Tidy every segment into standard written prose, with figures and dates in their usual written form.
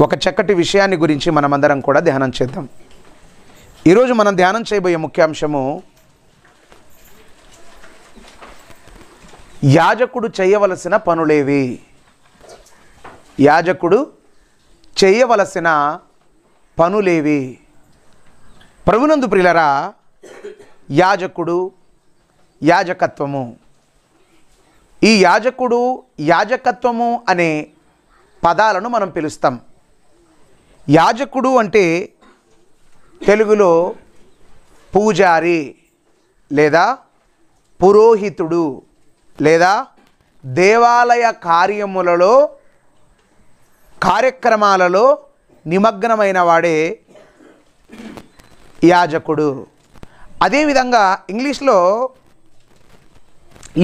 ఒక చక్కటి విషయాన్ని గురించి మనమందరం కూడా ధ్యానం చేద్దాం. ఈరోజు మనం ధ్యానం చేయబోయే ముఖ్యాంశము యాజకుడు చేయవలసిన పనులేవి. యాజకుడు చేయవలసిన పనులేవి. ప్రభునందు ప్రియులరా, యాజకుడు, యాజకత్వము, ఈ యాజకుడు, యాజకత్వము అనే పదాలను మనం పిలుస్తాం. యాజకుడు అంటే తెలుగులో పూజారి లేదా పురోహితుడు లేదా దేవాలయ కార్యక్రమాలలో నిమగ్నమైన వాడే యాజకుడు. అదేవిధంగా ఇంగ్లీష్లో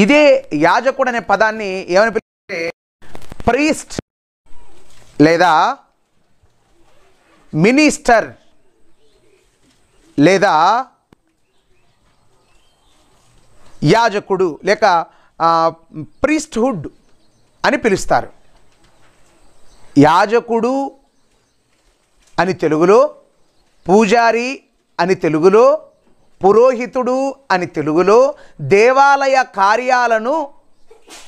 ఇదే యాజకుడు అనే పదాన్ని ఏమని పిలుస్తారంటే ప్రీస్ట్ లేదా మినిస్టర్ లేదా యాజకుడు లేక ప్రీస్ట్హుడ్ అని పిలుస్తారు. యాజకుడు అని తెలుగులో, పూజారి అని తెలుగులో, పురోహితుడు అని తెలుగులో, దేవాలయ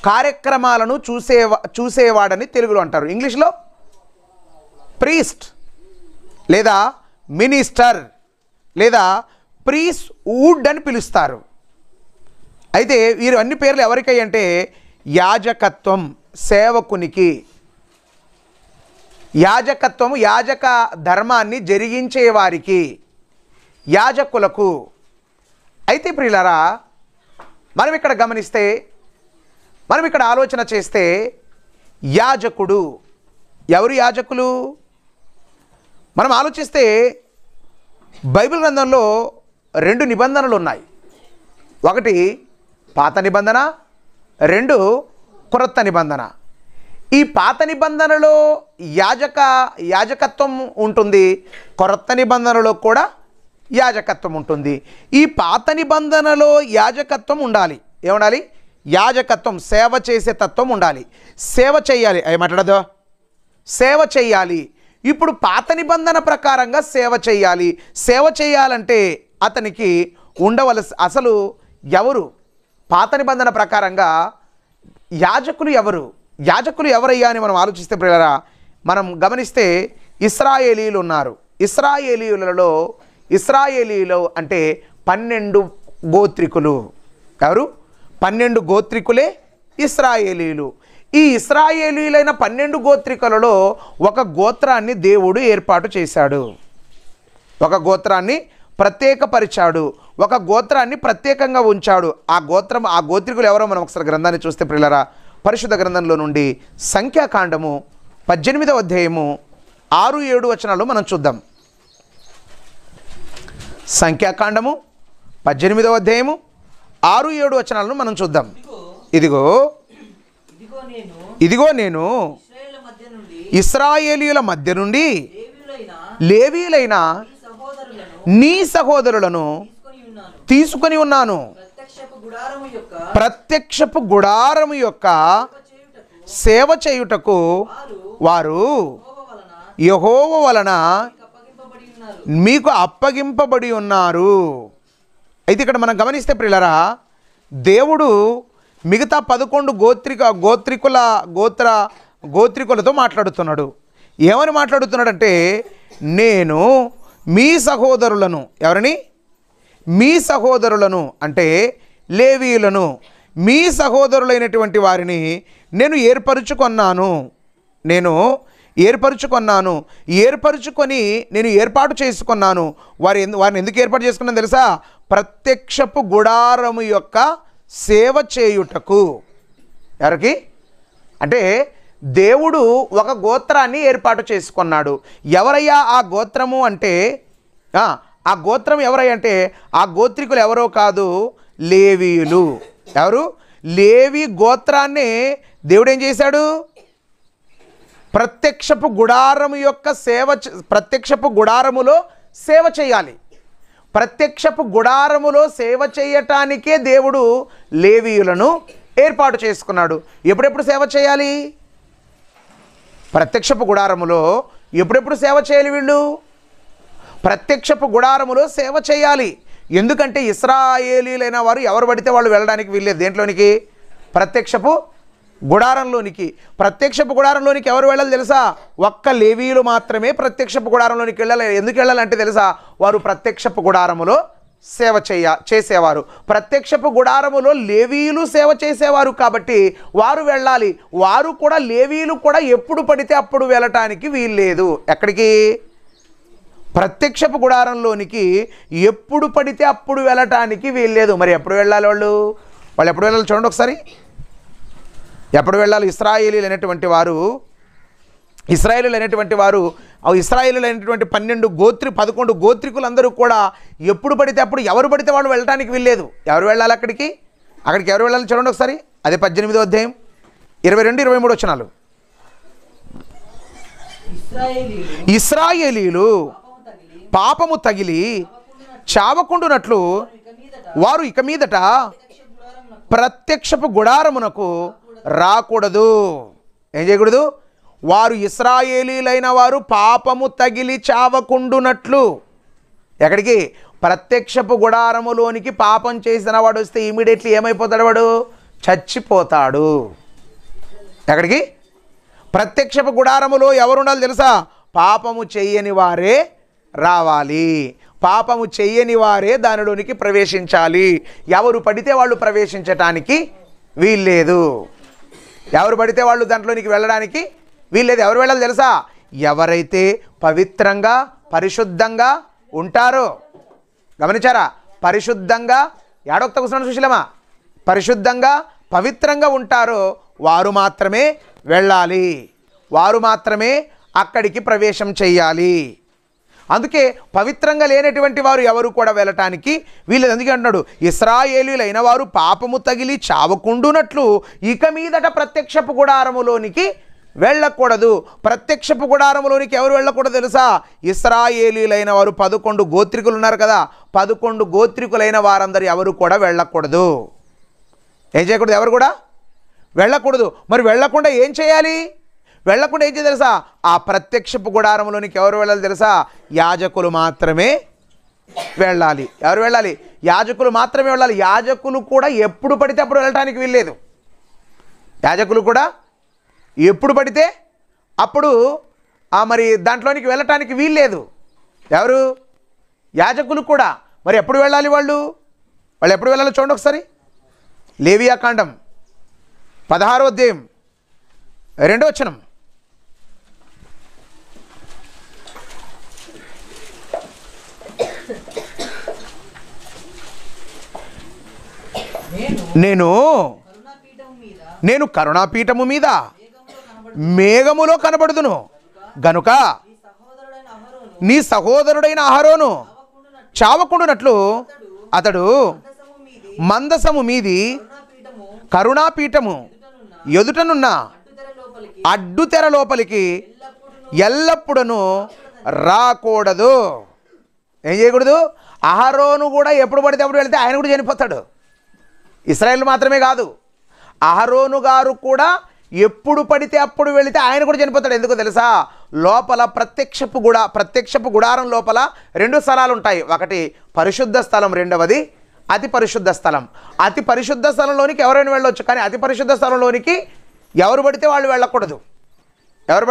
కార్యక్రమాలను చూసేవాడని తెలుగులో అంటారు. ఇంగ్లీష్లో ప్రీస్ట్ లేదా మినిస్టర్ లేదా ప్రీస్ట్హుడ్ అని పిలుస్తారు. అయితే వీరు అన్ని పేర్లు ఎవరికై అంటే యాజకత్వం సేవకునికి, యాజకత్వము యాజక ధర్మాన్ని జరిగించేవారికి, యాజకులకు. అయితే ప్రియులారా, మనం ఇక్కడ గమనిస్తే, మనం ఇక్కడ ఆలోచన చేస్తే, యాజకుడు ఎవరు? యాజకులు మనం ఆలోచిస్తే బైబిల్ గ్రంథంలో 2 నిబంధనలు ఉన్నాయి. ఒకటి పాత నిబంధన, 2 క్రొత్త నిబంధన. ఈ పాత నిబంధనలో యాజకత్వం ఉంటుంది, క్రొత్త నిబంధనలో కూడా యాజకత్వం ఉంటుంది. ఈ పాత నిబంధనలో యాజకత్వం ఉండాలి. ఏముండాలి? యాజకత్వం, సేవ చేసే తత్వం ఉండాలి. సేవ చేయాలి. ఏమంటాడదో సేవ చేయాలి. ఇప్పుడు పాత నిబంధన ప్రకారంగా సేవ చేయాలి. సేవ చేయాలంటే అతనికి అసలు ఎవరు? పాత నిబంధన ప్రకారంగా యాజకులు ఎవరు? యాజకులు ఎవరయ్యా అని మనం ఆలోచిస్తే ప్రియులారా, మనం గమనిస్తే ఇశ్రాయేలీయులు ఉన్నారు. ఇశ్రాయేలీయులు అంటే 12 గోత్రికులు. ఎవరు? 12 గోత్రికులే ఇశ్రాయేలీయులు. ఈ ఇశ్రాయేలీయులైన 12 గోత్రికులలో ఒక గోత్రాన్ని దేవుడు ఏర్పాటు చేశాడు. ఒక గోత్రాన్ని ప్రత్యేకపరిచాడు. ఒక గోత్రాన్ని ప్రత్యేకంగా ఉంచాడు. ఆ గోత్రికులు ఎవరో మనం ఒకసారి గ్రంథాన్ని చూస్తే ప్రియులారా, పరిశుద్ధ గ్రంథంలో నుండి సంఖ్యాకాండము 18వ అధ్యాయము 6-7 వచనాలు మనం చూద్దాం. సంఖ్యాకాండము 18వ అధ్యాయము 6-7 వచనాలను మనం చూద్దాం. ఇదిగో నేను ఇశ్రాయేలీయుల మధ్య నుండి లేవీయులైన నీ సహోదరులను తీసుకొని ఉన్నాను. ప్రత్యక్షపు గుడారము యొక్క సేవ చేయుటకు వారు యెహోవా వలన మీకు అప్పగింపబడి ఉన్నారు. అయితే ఇక్కడ మనం గమనిస్తే ప్రియులారా, దేవుడు మిగతా 11 గోత్రికులతో మాట్లాడుతున్నాడు. ఏమని మాట్లాడుతున్నాడంటే, నేను మీ సహోదరులను, ఎవరిని? మీ సహోదరులను అంటే లేవీయులను, మీ సహోదరులైనటువంటి వారిని నేను ఏర్పరుచుకొని నేను ఏర్పాటు చేసుకున్నాను. వారిని ఎందుకు ఏర్పాటు చేసుకున్నాను తెలుసా? ప్రత్యక్షపు గుడారము యొక్క సేవ చేయుటకు. ఎవరికి అంటే దేవుడు ఒక గోత్రాన్ని ఏర్పాటు చేసుకున్నాడు. ఎవరయ్యా ఆ గోత్రము అంటే, ఆ గోత్రం ఎవరయ్యా అంటే ఆ గోత్రికులు ఎవరో కాదు, లేవీయులు. ఎవరు? లేవి గోత్రాన్ని దేవుడు ఏం చేశాడు? ప్రత్యక్షపు గుడారములో సేవ చేయాలి. ప్రత్యక్షపు గుడారములో సేవ చేయటానికే దేవుడు లేవీయులను ఏర్పాటు చేసుకున్నాడు. ఎప్పుడెప్పుడు సేవ చేయాలి? ప్రత్యక్షపు గుడారములో ఎప్పుడెప్పుడు సేవ చేయాలి వీళ్ళు? ప్రత్యక్షపు గుడారములో సేవ చేయాలి. ఎందుకంటే ఇశ్రాయేలీలైన వారు ఎవరు పడితే వాళ్ళు వెళ్ళడానికి వీల్లేదు. దేంట్లోనికి? ప్రత్యక్షపు గుడారంలోనికి. ప్రత్యక్షపు గుడారంలోనికి ఎవరు వెళ్ళాలి తెలుసా? ఒక్క లేవీయులు మాత్రమే ప్రత్యక్షపు గుడారంలోనికి వెళ్ళాలి. ఎందుకు వెళ్ళాలంటే తెలుసా? వారు ప్రత్యక్షపు గుడారములో సేవ చేసేవారు. ప్రత్యక్షపు గుడారములో లేవీయులు సేవ చేసేవారు కాబట్టి వారు వెళ్ళాలి. వారు కూడా, లేవీయులు కూడా ఎప్పుడు పడితే అప్పుడు వెళ్ళటానికి వీల్లేదు. ఎక్కడికి? ప్రత్యక్షపు గుడారంలోనికి ఎప్పుడు పడితే అప్పుడు వెళ్ళటానికి వీల్లేదు. మరి ఎప్పుడు వెళ్ళాలి వాళ్ళు? ఎప్పుడు వెళ్ళాలి చూడండి ఒకసారి. ఎప్పుడు వెళ్ళాలి? ఇశ్రాయేలీలు అనేటువంటి వారు 11 గోత్రికులందరూ కూడా ఎప్పుడు పడితే అప్పుడు, ఎవరు పడితే వాళ్ళు వెళ్ళటానికి వీల్లేదు. ఎవరు వెళ్ళాలి అక్కడికి? ఎవరు వెళ్ళాలి చూడండి ఒకసారి. అదే 18వ అధ్యాయం 22-23 వచనాలు. ఇశ్రాయేలీలు పాపము తగిలి చావకుండునట్లు వారు ఇక మీదట ప్రత్యక్షపు గుడారమునకు రాకూడదు. ఏం చేయకూడదు? వారు ఇశ్రాయేలీలైన వారు పాపము తగిలి చావకుండునట్లు. ఎక్కడికి? ప్రత్యక్షపు గుడారములోనికి పాపం చేసిన వాడు వస్తే ఇమీడియట్లీ ఏమైపోతాడు? వాడు చచ్చిపోతాడు. ఎక్కడికి? ప్రత్యక్షపు గుడారములో ఎవరు ఉండాలి తెలుసా? పాపము చెయ్యని వారే రావాలి. పాపము చెయ్యని వారే దానిలోనికి ప్రవేశించాలి. ఎవరు పడితే వాళ్ళు ప్రవేశించటానికి వీల్లేదు. ఎవరు పడితే వాళ్ళు దాంట్లోనికి వెళ్ళడానికి వీల్లేదు. ఎవరు వెళ్ళాలి తెలుసా? ఎవరైతే పవిత్రంగా పరిశుద్ధంగా ఉంటారో. గమనించారా? పరిశుద్ధంగా, ఏడొక్త కూర్చున్నాను సుశీలమ్మ, పరిశుద్ధంగా పవిత్రంగా ఉంటారో వారు మాత్రమే వెళ్ళాలి. వారు మాత్రమే అక్కడికి ప్రవేశం చెయ్యాలి. అందుకే పవిత్రంగా లేనటువంటి వారు ఎవరు కూడా వెళ్ళటానికి వీళ్ళది. అందుకే అంటున్నాడు, ఇశ్రాయేలీలైన వారు పాపము తగిలి చావకుండునట్లు ఇక మీదట ప్రత్యక్షపు గుడారములోనికి వెళ్ళకూడదు. ప్రత్యక్షపు గుడారములోనికి ఎవరు వెళ్ళకూడదు తెలుసా? ఇశ్రాయేలీలైన వారు 11 గోత్రికులు ఉన్నారు కదా, 11 గోత్రికులైన వారందరూ ఎవరు కూడా వెళ్ళకూడదు. ఏం చేయకూడదు? ఎవరు కూడా వెళ్ళకూడదు. మరి వెళ్ళకుండా ఏం చేయాలి? వెళ్ళకుండా ఏం చేయాలి తెలుసా? ఆ ప్రత్యక్షపు గుడారంలోనికి ఎవరు వెళ్ళాలి తెలుసా? యాజకులు మాత్రమే వెళ్ళాలి. ఎవరు వెళ్ళాలి? యాజకులు మాత్రమే వెళ్ళాలి. యాజకులు కూడా ఎప్పుడు పడితే అప్పుడు వెళ్ళటానికి వీల్లేదు. యాజకులు కూడా ఎప్పుడు పడితే అప్పుడు మరి దాంట్లోనికి వెళ్ళటానికి వీల్లేదు. ఎవరు? యాజకులు కూడా. మరి ఎప్పుడు వెళ్ళాలి వాళ్ళు ఎప్పుడు వెళ్ళాలో చూడండి ఒకసారి. లేవియాకాండం 16వ అధ్యాయం 2వ వచనం. నేను కరుణాపీఠము మీద మేఘములో కనబడుదును గనుక నీ సహోదరుడైన అహరోను చావకుండునట్లు అతడు మందసము మీది కరుణాపీఠము ఎదుటనున్న అడ్డుతెర లోపలికి ఎల్లప్పుడూ రాకూడదు. ఏం చేయకూడదు? అహరోను కూడా ఎప్పుడు పడితే అప్పుడు వెళితే ఆయన కూడా చనిపోతాడు. ఇశ్రాయేలు మాత్రమే కాదు, అహరోను గారు కూడా ఎప్పుడు పడితే అప్పుడు వెళితే ఆయన కూడా చనిపోతాడు. ఎందుకో తెలుసా? లోపల ప్రత్యక్షపు గుడారం లోపల 2 స్థలాలు ఉంటాయి. ఒకటి పరిశుద్ధ స్థలం, రెండవది అతి పరిశుద్ధ స్థలం. అతి పరిశుద్ధ స్థలంలోనికి ఎవరైనా వెళ్ళొచ్చు, కానీ అతి పరిశుద్ధ స్థలంలోనికి ఎవరు పడితే వాళ్ళు వెళ్ళకూడదు. ఎవరు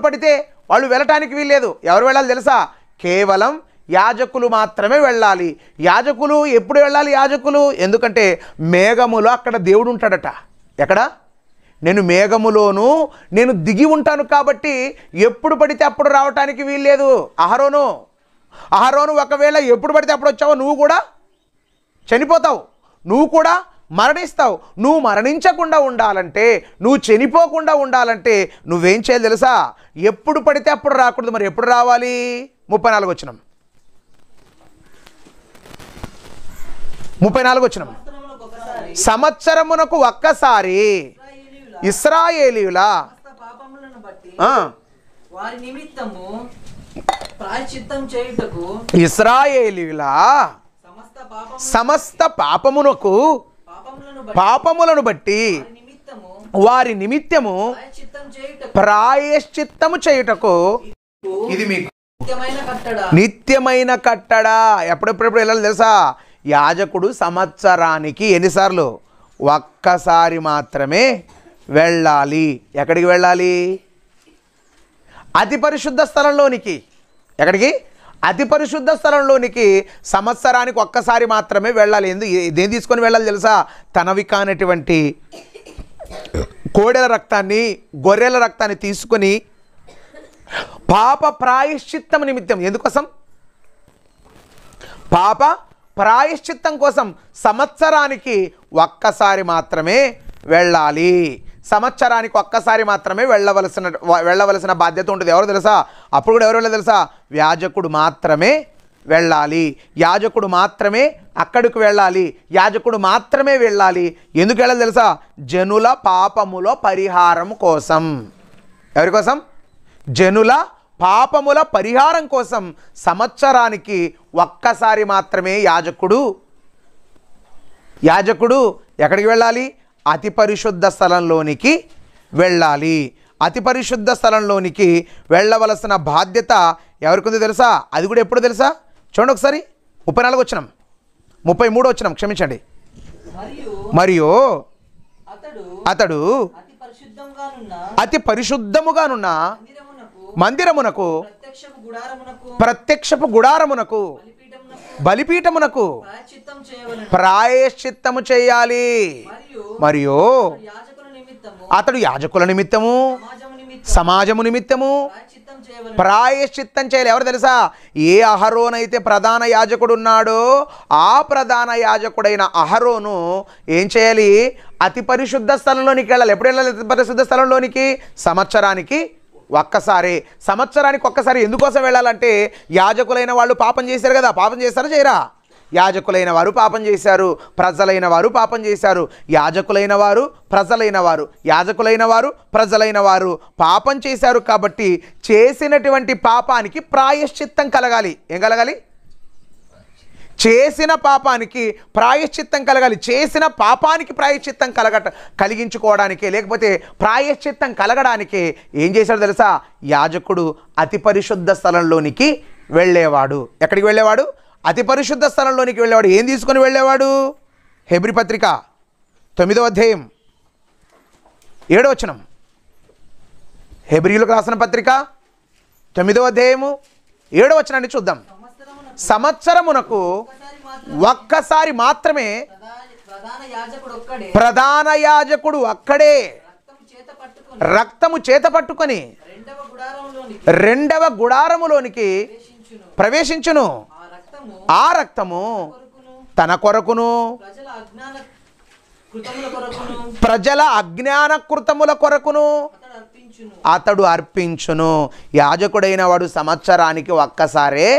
పడితే వాళ్ళు వెళ్ళటానికి వీల్లేదు. ఎవరు వెళ్ళాలి తెలుసా? కేవలం యాజకులు మాత్రమే వెళ్ళాలి. యాజకులు ఎప్పుడు వెళ్ళాలి? యాజకులు ఎందుకంటే మేఘములో అక్కడ దేవుడు ఉంటాడట. ఎక్కడ? నేను మేఘములోను నేను దిగి ఉంటాను కాబట్టి ఎప్పుడు పడితే అప్పుడు రావటానికి వీల్లేదు. అహరోను ఒకవేళ ఎప్పుడు పడితే అప్పుడు వచ్చావో నువ్వు కూడా చనిపోతావు, నువ్వు కూడా మరణిస్తావు. నువ్వు మరణించకుండా ఉండాలంటే, నువ్వు చనిపోకుండా ఉండాలంటే నువ్వేం చేయాలి తెలుసా? ఎప్పుడు పడితే అప్పుడు రాకూడదు. మరి ఎప్పుడు రావాలి? 34వ వచనం. 34వ వచనం. సంవత్సరమునకు ఒక్కసారి ఇశ్రాయేలీయుల సమస్త పాపములను బట్టి వారి నిమిత్తము ప్రాయశ్చిత్తము చేయుటకు ఇది మీకు నిత్యమైన కట్టడ. ఎప్పుడెప్పుడు వెళ్ళాలి తెలుసా? యాజకుడు సంవత్సరానికి ఎన్నిసార్లు? ఒక్కసారి మాత్రమే వెళ్ళాలి. ఎక్కడికి వెళ్ళాలి? అతి పరిశుద్ధ స్థలంలోనికి. ఎక్కడికి? అతి పరిశుద్ధ స్థలంలోనికి సంవత్సరానికి ఒక్కసారి మాత్రమే వెళ్ళాలి. దేని తీసుకొని వెళ్ళాలి తెలుసా? తనవి కానటువంటి కోడెల రక్తాన్ని, గొర్రెల రక్తాన్ని తీసుకొని పాప ప్రాయశ్చిత్తం నిమిత్తం. ఎందుకోసం? పాప ప్రాయశ్చిత్తం కోసం సంవత్సరానికి ఒక్కసారి మాత్రమే వెళ్ళాలి. సంవత్సరానికి ఒక్కసారి మాత్రమే వెళ్ళవలసిన బాధ్యత ఉంటుంది. ఎవరు తెలుసా? అప్పుడు కూడా ఎవరు వెళ్ళాలి తెలుసా? యాజకుడు మాత్రమే వెళ్ళాలి. యాజకుడు మాత్రమే అక్కడికి వెళ్ళాలి. యాజకుడు మాత్రమే వెళ్ళాలి. ఎందుకు వెళ్ళాలి తెలుసా? జనుల పాపముల పరిహారం కోసం. ఎవరి కోసం? జనుల పాపముల పరిహారం కోసం సంవత్సరానికి ఒక్కసారి మాత్రమే యాజకుడు ఎక్కడికి వెళ్ళాలి? అతి పరిశుద్ధ స్థలంలోనికి వెళ్ళాలి. అతి పరిశుద్ధ స్థలంలోనికి వెళ్ళవలసిన బాధ్యత ఎవరికి ఉంది తెలుసా? అది కూడా ఎప్పుడు తెలుసా? చూడండి ఒకసారి 34 వచనం, 33 వచనం, క్షమించండి. మరియు అతడు అతి పరిశుద్ధముగానున్న మందిరమునకు, ప్రత్యక్షపు గుడారమునకు, బలిపీఠమునకు ప్రాయశ్చిత్తము చేయాలి. మరియు అతడు యాజకుల నిమిత్తము, సమాజము నిమిత్తము ప్రాయశ్చిత్తం చేయాలి. ఎవరు తెలుసా? ఏ అహరోనైతే ప్రధాన యాజకుడు ఉన్నాడో ఆ ప్రధాన యాజకుడైన అహరోను ఏం చేయాలి? అతి పరిశుద్ధ స్థలంలోనికి వెళ్ళాలి. ఎప్పుడు వెళ్ళాలి అతి పరిశుద్ధ స్థలంలోనికి? సంవత్సరానికి ఒక్కసారి. సంవత్సరానికి ఒక్కసారి ఎందుకోసం వెళ్ళాలంటే యాజకులైన వాళ్ళు పాపం చేశారు కదా. పాపం చేస్తారా చేయరా? యాజకులైన వారు పాపం చేశారు, ప్రజలైన వారు పాపం చేశారు. యాజకులైన వారు, ప్రజలైన వారు, యాజకులైన వారు, ప్రజలైన వారు పాపం చేశారు. కాబట్టి చేసినటువంటి పాపానికి ప్రాయశ్చిత్తం కలగాలి. ఏం కలగాలి? చేసిన పాపానికి ప్రాయశ్చిత్తం కలగాలి. చేసిన పాపానికి ప్రాయశ్చిత్తం కలిగించుకోవడానికే, లేకపోతే ప్రాయశ్చిత్తం కలగడానికే ఏం చేశాడు తెలుసా? యాజకుడు అతి పరిశుద్ధ స్థలంలోనికి వెళ్ళేవాడు. ఎక్కడికి వెళ్ళేవాడు? అతి పరిశుద్ధ స్థలంలోనికి వెళ్ళేవాడు. ఏం తీసుకొని వెళ్ళేవాడు? హెబ్రీ పత్రిక 9వ అధ్యాయం 7వ వచనం. హెబ్రీలకు రాసిన పత్రిక 9వ అధ్యాయము 7వ వచనాన్ని చూద్దాం. సంవత్సరమునకు ఒక్కసారి మాత్రమే ప్రధాన యాజకుడు అక్కడే రక్తము చేత పట్టుకొని రెండవ గుడారములోనికి ప్రవేశించును. ఆ రక్తము తన కొరకును, ప్రజల అజ్ఞాన కృతముల కొరకును అతడు అర్పించును. యాజకుడైన వాడు సంవత్సరానికి ఒక్కసారే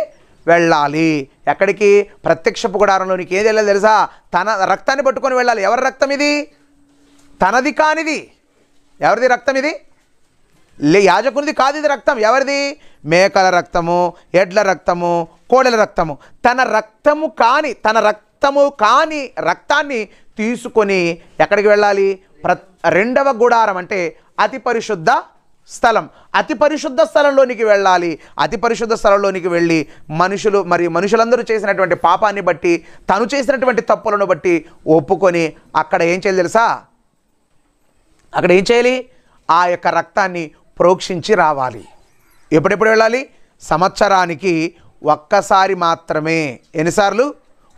వెళ్ళాలి. ఎక్కడికి? ప్రత్యక్షపు గుడారంలోనికి. ఏది వెళ్ళాలి తెలుసా? తన రక్తాన్ని పట్టుకొని వెళ్ళాలి. ఎవరి రక్తం ఇది? తనది కానిది. ఎవరిది రక్తం ఇది? యాజకునిది కాదు ఇది రక్తం. ఎవరిది? మేకల రక్తము, ఎడ్ల రక్తము, కోడెల రక్తము. తన రక్తము కాని రక్తాన్ని తీసుకొని ఎక్కడికి వెళ్ళాలి? రెండవ గుడారం అంటే అతి పరిశుద్ధ స్థలం. అతి పరిశుద్ధ స్థలంలోనికి వెళ్ళాలి. అతి పరిశుద్ధ స్థలంలోనికి వెళ్ళి మనుషులందరూ చేసినటువంటి పాపాన్ని బట్టి, తను చేసినటువంటి తప్పులను బట్టి ఒప్పుకొని అక్కడ ఏం చేయాలి తెలుసా? అక్కడ ఏం చేయాలి? ఆ యొక్క రక్తాన్ని ప్రోక్షించి రావాలి. ఎప్పుడెప్పుడు వెళ్ళాలి? సంవత్సరానికి ఒక్కసారి మాత్రమే. ఎన్నిసార్లు?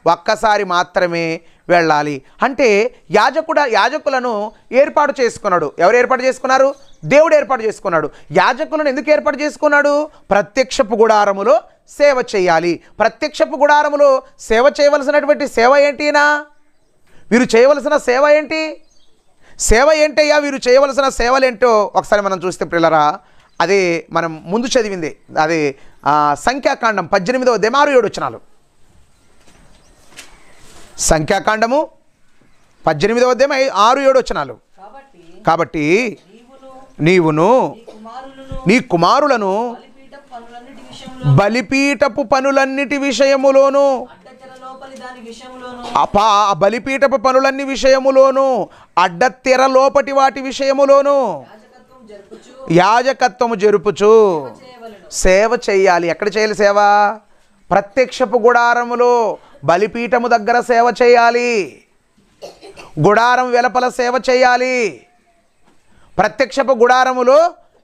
ఒక్కసారి మాత్రమే వెళ్ళాలి. అంటే యాజకులను ఏర్పాటు చేసుకున్నాడు. ఎవరు ఏర్పాటు చేసుకున్నారు? దేవుడు ఏర్పాటు చేసుకున్నాడు. యాజకులను ఎందుకు ఏర్పాటు చేసుకున్నాడు? ప్రత్యక్షపు గుడారములో సేవ చేయాలి. ప్రత్యక్షపు గుడారములో సేవ చేయవలసినటువంటి సేవ ఏంటినా? వీరు చేయవలసిన సేవ ఏంటి? సేవ ఏంటయ్యా? వీరు చేయవలసిన సేవలేంటో ఒకసారి మనం చూస్తే ప్రియులారా, అదే మనం ముందు చదివింది. అదే సంఖ్యాకాండం 18వ అధ్యాయం 6-7 వచనాలు. సంఖ్యాకాండము 18వ అధ్యాయం 6-7 వచనాలు. కాబట్టి నీవును నీ కుమారులను బలిపీఠపు పనులన్నిటి విషయములోను, బలిపీఠపు పనులన్ని విషయములోను అడ్డతెర లోపటి వాటి విషయములోను యాజకత్వము జరుపుచు సేవ చేయాలి. ఎక్కడ చేయాలి సేవ? ప్రత్యక్షపు గుడారములో బలిపీఠము దగ్గర సేవ చేయాలి, గుడారం వెలుపల సేవ చేయాలి, ప్రత్యక్షపు గుడారములో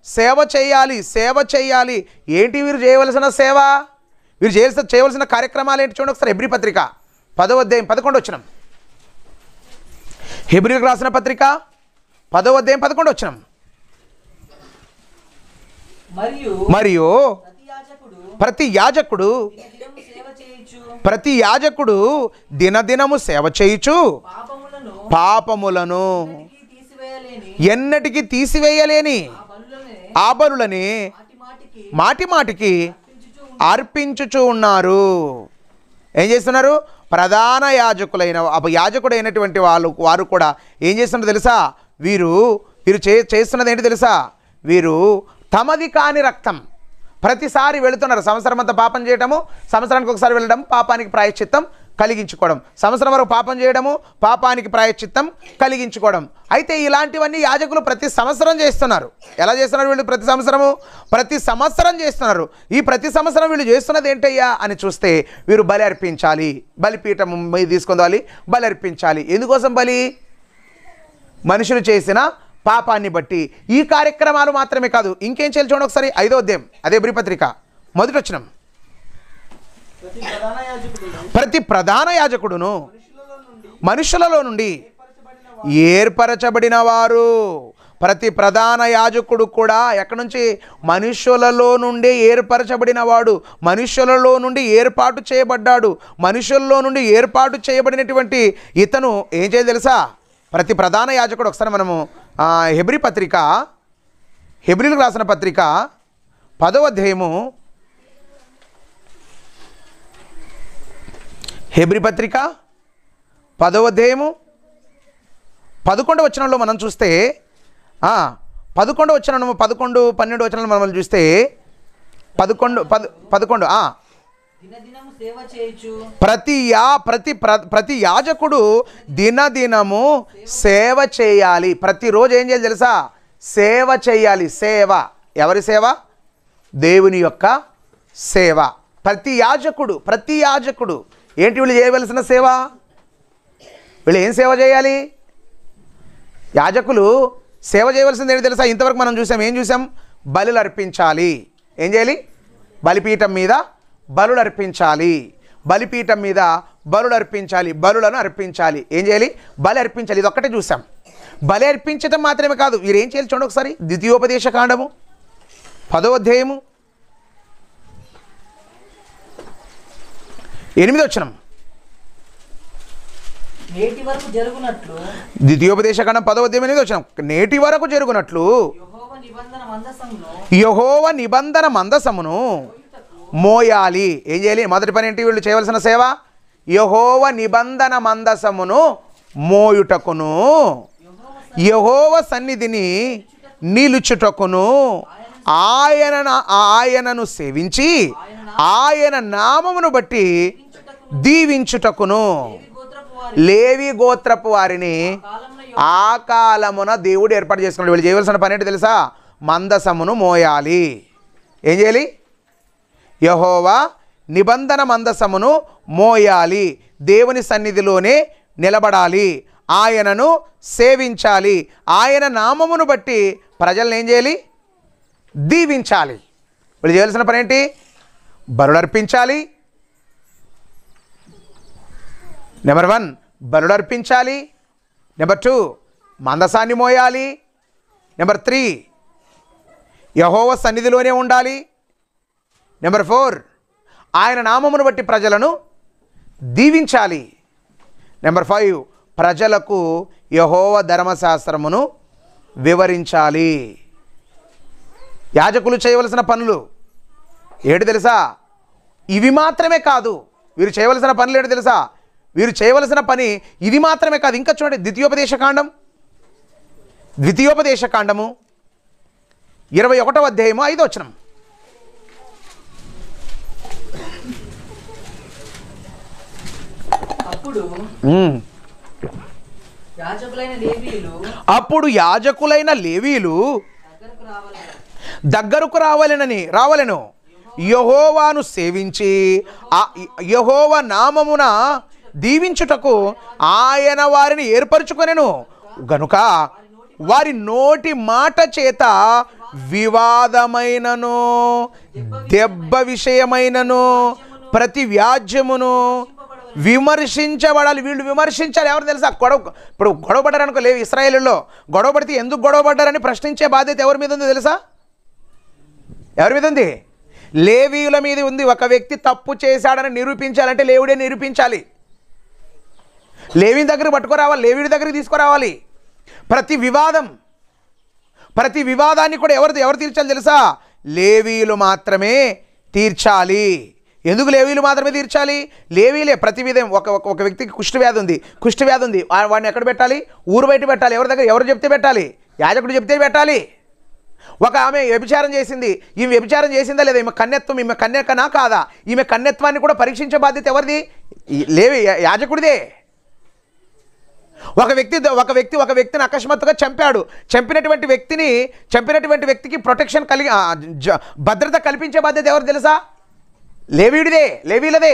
సేవ చేయాలి. సేవ చేయాలి. ఏంటి వీరు చేయవలసిన సేవ? వీరు చేయవలసిన కార్యక్రమాలు ఏంటి చూడండి ఒకసారి. హెబ్రీ పత్రిక 10వ అధ్యాయం 11వ వచనం. హెబ్రీలకు రాసిన పత్రిక 10వ అధ్యాయం 11వ వచనం. మరియు ప్రతి యాజకుడు దినదినము సేవ చేయుచు పాపములను ఎన్నటికి తీసివేయలేని ఆ బలులని మాటి మాటికి అర్పించుచు ఉన్నారు. ఏం చేస్తున్నారు? ప్రధాన యాజకుడైనటువంటి వారు కూడా ఏం చేస్తున్నారు తెలుసా? వీరు చేస్తున్నది ఏంటి తెలుసా? వీరు తమది కాని రక్తం ప్రతిసారి వెళుతున్నారు. సంవత్సరం అంతా పాపం చేయడము, సంవత్సరానికి ఒకసారి వెళ్ళడం, పాపానికి ప్రాయశ్చిత్తం కలిగించుకోవడం, సంవత్సరం వరకు పాపం చేయడము, పాపానికి ప్రాయశ్చిత్తం కలిగించుకోవడం. అయితే ఇలాంటివన్నీ యాజకులు ప్రతి సంవత్సరం చేస్తున్నారు. ఎలా చేస్తున్నారు వీళ్ళు? ప్రతి సంవత్సరం చేస్తున్నారు. ఈ ప్రతి సంవత్సరం వీళ్ళు చేస్తున్నది ఏంటయ్యా అని చూస్తే వీరు బలి అర్పించాలి, బలిపీఠం తీసుకోవాలి, బలి అర్పించాలి. ఎందుకోసం బలి? మనుషులు చేసిన పాపాన్ని బట్టి. ఈ కార్యక్రమాలు మాత్రమే కాదు, ఇంకేం చేయాలి చూడండి ఒకసారి. 5వ అధ్యాయం అదే హెబ్రీ పత్రిక 1వ వచనం. ప్రతి ప్రధాన యాజకుడును మనుషులలో నుండి ఏర్పరచబడిన వారు. ప్రతి ప్రధాన యాజకుడు కూడా ఎక్కడి నుంచి? మనుషులలో నుండి ఏర్పరచబడిన వాడు, మనుషులలో నుండి ఏర్పాటు చేయబడ్డాడు. మనుషుల్లో నుండి ఏర్పాటు చేయబడినటువంటి ఇతను ఏం చేయాలి తెలుసా? ప్రతి ప్రధాన యాజకుడు. ఒకసారి మనము హెబ్రీ పత్రిక, హెబ్రీలకు రాసిన పత్రిక 10వ అధ్యాయము, హెబ్రీ పత్రిక 10వ అధ్యాయము 11వ వచనంలో మనం చూస్తే 11వ వచనం 11, 12 వచనాలు మనం చూస్తే 11 ప్రతి యాజకుడు దినదినము సేవ చేయాలి. ప్రతిరోజు ఏం చేయాలి తెలుసా? సేవ చేయాలి. సేవ ఎవరి సేవ? దేవుని యొక్క సేవ. ప్రతి యాజకుడు ఏంటి వీళ్ళు చేయవలసిన సేవ? వీళ్ళు ఏం సేవ చేయాలి? యాజకులు సేవ చేయవలసింది ఏంటి తెలుసా? ఇంతవరకు మనం ఏం చూసాం? బలులు అర్పించాలి. ఏం చేయాలి? బలిపీఠం మీద బలులు అర్పించాలి. బలిపీఠం మీద బలులు అర్పించాలి, బలులను అర్పించాలి. ఏం చేయాలి? బలి అర్పించాలి. ఇది ఒక్కటే చూసాం. బలి అర్పించడం మాత్రమే కాదు, వీరు ఏం చేయాలి చూడండి ఒకసారి. ద్వితీయోపదేశ కాండము 10వ అధ్యాయము 8వ వచనం. ద్వితీయోపదేశ కాండం 10వ అధ్యాయం 8వ వచనం. నేటి వరకు జరుగునట్లు యెహోవా నిబంధన మందసమును మోయాలి. ఏం చేయాలి? మొదటి పని ఏంటి వీళ్ళు చేయవలసిన సేవ? యెహోవా నిబంధన మందసమును మోయుటకును, యెహోవా సన్నిధిని నిలుచుటకును, ఆయనను సేవించి ఆయన నామమును బట్టి దీవించుటకును. లేవి గోత్రపు వారిని ఆ కాలమున దేవుడు ఏర్పాటు చేసుకున్నాడు. వీళ్ళు చేయవలసిన పని ఏంటి తెలుసా? మందసమును మోయాలి. ఏం చేయాలి? యెహోవా నిబంధన మందసమును మోయాలి, దేవుని సన్నిధిలోనే నిలబడాలి, ఆయనను సేవించాలి, ఆయన నామమును బట్టి ప్రజలను ఏం చేయాలి? దీవించాలి. వీళ్ళు చేయాల్సిన పని ఏంటి? బలులు అర్పించాలి. నెంబర్ 1 బలులు అర్పించాలి. నెంబర్ 2 మందసాన్ని మోయాలి. నెంబర్ 3 యెహోవా సన్నిధిలోనే ఉండాలి. నెంబర్ 4 ఆయన నామమును బట్టి ప్రజలను దీవించాలి. నెంబర్ 5 ప్రజలకు యెహోవా ధర్మశాస్త్రమును వివరించాలి. యాజకులు చేయవలసిన పనులు ఏంటి తెలుసా? ఇవి మాత్రమే కాదు. వీరు చేయవలసిన పనులు ఏంటి తెలుసా? వీరు చేయవలసిన పని ఇది మాత్రమే కాదు. ఇంకా చూడండి, ద్వితీయోపదేశ కాండము 21వ అధ్యాయము 5వ వచనం. అప్పుడు యాజకులైన లేవీయులు దగ్గరకు రావలెను, యెహోవాను సేవించి యెహోవా నామమున దీవించుటకు ఆయన వారిని ఏర్పరచుకొనెను గనుక వారి నోటి మాట చేత వివాదమైనను దెబ్బ విషయమైనను ప్రతి వ్యాజ్యమును విమర్శించబడాలి. వీళ్ళు విమర్శించాలి. ఎవరు తెలుసా? ఇప్పుడు గొడవపడ్డారనుకో, లేవు ఇశ్రాయేలులో గొడవపడితే ఎందుకు గొడవపడ్డారని ప్రశ్నించే బాధ్యత ఎవరి మీద ఉందో తెలుసా? ఎవరి మీద ఉంది? లేవీయుల మీద ఉంది. ఒక వ్యక్తి తప్పు చేశాడని నిరూపించాలంటే లేవుడే నిరూపించాలి. లేవీని దగ్గర పట్టుకురావాలి, లేవీడి దగ్గరికి తీసుకురావాలి. ప్రతి వివాదాన్ని కూడా ఎవరు తీర్చాలి తెలుసా? లేవీయులు మాత్రమే తీర్చాలి. ఎందుకు లేవీయులు మాత్రమే తీర్చాలి? లేవీలే ప్రతి విధం. ఒక వ్యక్తికి కుష్ఠవ్యాధి ఉంది, వాడిని ఎక్కడ పెట్టాలి? ఊరు బయట పెట్టాలి. ఎవరు చెప్తే పెట్టాలి? యాజకుడు చెప్తే పెట్టాలి. ఒక ఆమె వ్యభిచారం చేసింది. ఈమె వ్యభిచారం చేసిందా లేదా? ఈమె కన్యకనా కాదా? ఈమె కన్యత్వాన్ని కూడా పరీక్షించే బాధ్యత ఎవరిది? లేవి యాజకుడిదే. ఒక వ్యక్తిని అకస్మాత్తుగా చంపాడు. చంపినటువంటి వ్యక్తికి ప్రొటెక్షన్ భద్రత కల్పించే బాధ్యత ఎవరు తెలుసా? లేవీలదే.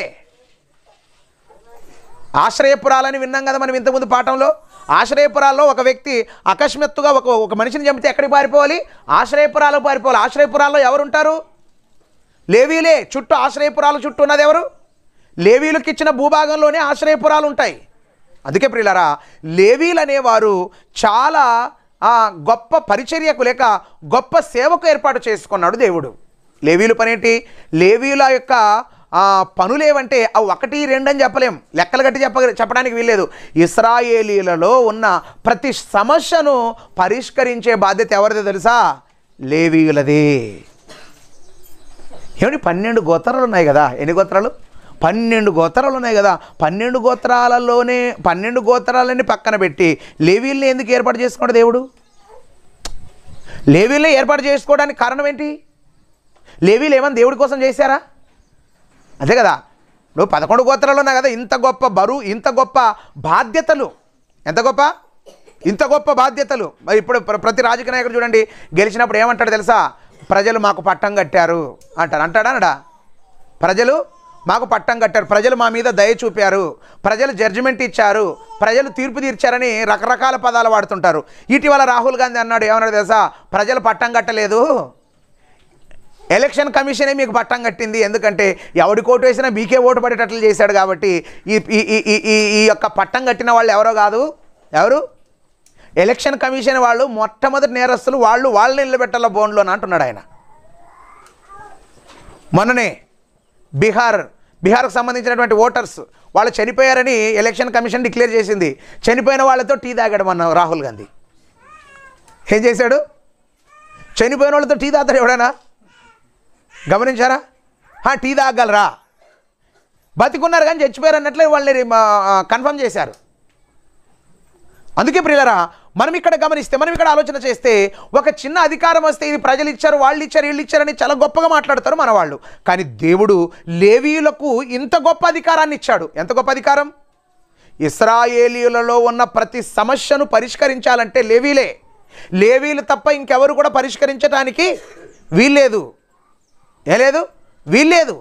ఆశ్రయపురాలని విన్నాం కదా మనం ఇంతకుముందు పాఠంలో. ఆశ్రయపురాల్లో ఒక వ్యక్తి అకస్మాత్తుగా ఒక మనిషిని చంపితే ఎక్కడికి పారిపోవాలి? ఆశ్రయపురాలకు పారిపోవాలి. ఆశ్రయపురాల్లో ఎవరుంటారు? లేవీలే. ఆశ్రయపురాల చుట్టూ ఉన్నది ఎవరు? లేవీలకు ఇచ్చిన భూభాగంలోనే ఆశ్రయపురాలు ఉంటాయి. అందుకే ప్రియులారా, లేవీలు అనేవారు చాలా గొప్ప పరిచర్యకు లేక గొప్ప సేవకు ఏర్పాటు చేసుకున్నాడు దేవుడు. లేవీలు పనేంటి? లేవీల యొక్క పనులేవంటే అవి 1, 2 అని చెప్పలేం, లెక్కలు గట్టి చెప్పడానికి వీల్లేదు. ఇశ్రాయేలీలలో ఉన్న ప్రతి సమస్యను పరిష్కరించే బాధ్యత ఎవరిదో తెలుసా? లేవీయులది. ఏమిటి 12 గోత్రాలు ఉన్నాయి కదా? ఎన్ని గోత్రాలు? 12 గోత్రాలు ఉన్నాయి కదా. 12 గోత్రాలని పక్కన పెట్టి లేవీల్ని ఎందుకు ఏర్పాటు చేసుకున్నాడు దేవుడు? లేవీల్ని ఏర్పాటు చేసుకోవడానికి కారణం ఏంటి? లేవీలు ఏమన్నా దేవుడి కోసం చేశారా? అదే కదా. నువ్వు 11 గోత్రాలు ఉన్నాయి కదా. ఇంత గొప్ప బరువు, ఇంత గొప్ప బాధ్యతలు, ఇంత గొప్ప బాధ్యతలు. మరి ఇప్పుడు ప్రతి రాజకీయ నాయకుడు చూడండి, గెలిచినప్పుడు ఏమంటాడు తెలుసా? ప్రజలు మాకు పట్టం కట్టారు అంటాడా? ప్రజలు మాకు పట్టం కట్టారు, ప్రజలు మా మీద దయ చూపారు, ప్రజలు జడ్జిమెంట్ ఇచ్చారు, ప్రజలు తీర్పు తీర్చారని రకరకాల పదాలు వాడుతుంటారు. ఇటీవల రాహుల్ గాంధీ ఏమన్నాడు తెలుసా? ప్రజలు పట్టం కట్టలేదు, ఎలక్షన్ కమిషనే మీకు పట్టం కట్టింది. ఎందుకంటే ఎవడి కోటు వేసినా మీకే ఓటు పడేటట్లు చేశాడు కాబట్టి ఈ యొక్క పట్టం కట్టిన వాళ్ళు ఎవరో కాదు. ఎవరు? ఎలక్షన్ కమిషన్ వాళ్ళు మొట్టమొదటి నేరస్తులు. వాళ్ళని నిలబెట్టాల బోన్లో అంటున్నాడు ఆయన. మొన్ననే బీహార్కు సంబంధించినటువంటి ఓటర్స్ వాళ్ళు చనిపోయారని ఎలక్షన్ కమిషన్ డిక్లేర్ చేసింది. చనిపోయిన వాళ్ళతో టీ తాగాడు మన రాహుల్ గాంధీ. ఏం చేశాడు? చనిపోయిన వాళ్ళతో టీ తాగుతాడు ఎవడైనా? గమనించారా? టీ తాగలరా? బతికున్నారు కానీ చచ్చిపోయారు అన్నట్లే వాళ్ళని కన్ఫర్మ్ చేశారు. అందుకే ప్రియులరా, మనం ఇక్కడ గమనిస్తే, మనం ఇక్కడ ఆలోచన చేస్తే, ఒక చిన్న అధికారం వస్తే ఇది ప్రజలు ఇచ్చారు, వాళ్ళు ఇచ్చారు, వీళ్ళు ఇచ్చారని చాలా గొప్పగా మాట్లాడతారు మన వాళ్ళు. కానీ దేవుడు లేవీయులకు ఇంత గొప్ప అధికారాన్ని ఇచ్చాడు. ఎంత గొప్ప అధికారం? ఇశ్రాయేలీయులలో ఉన్న ప్రతి సమస్యను పరిష్కరించాలంటే లేవీలు తప్ప ఇంకెవరు కూడా పరిష్కరించడానికి వీల్లేదు. వీల్లేదు.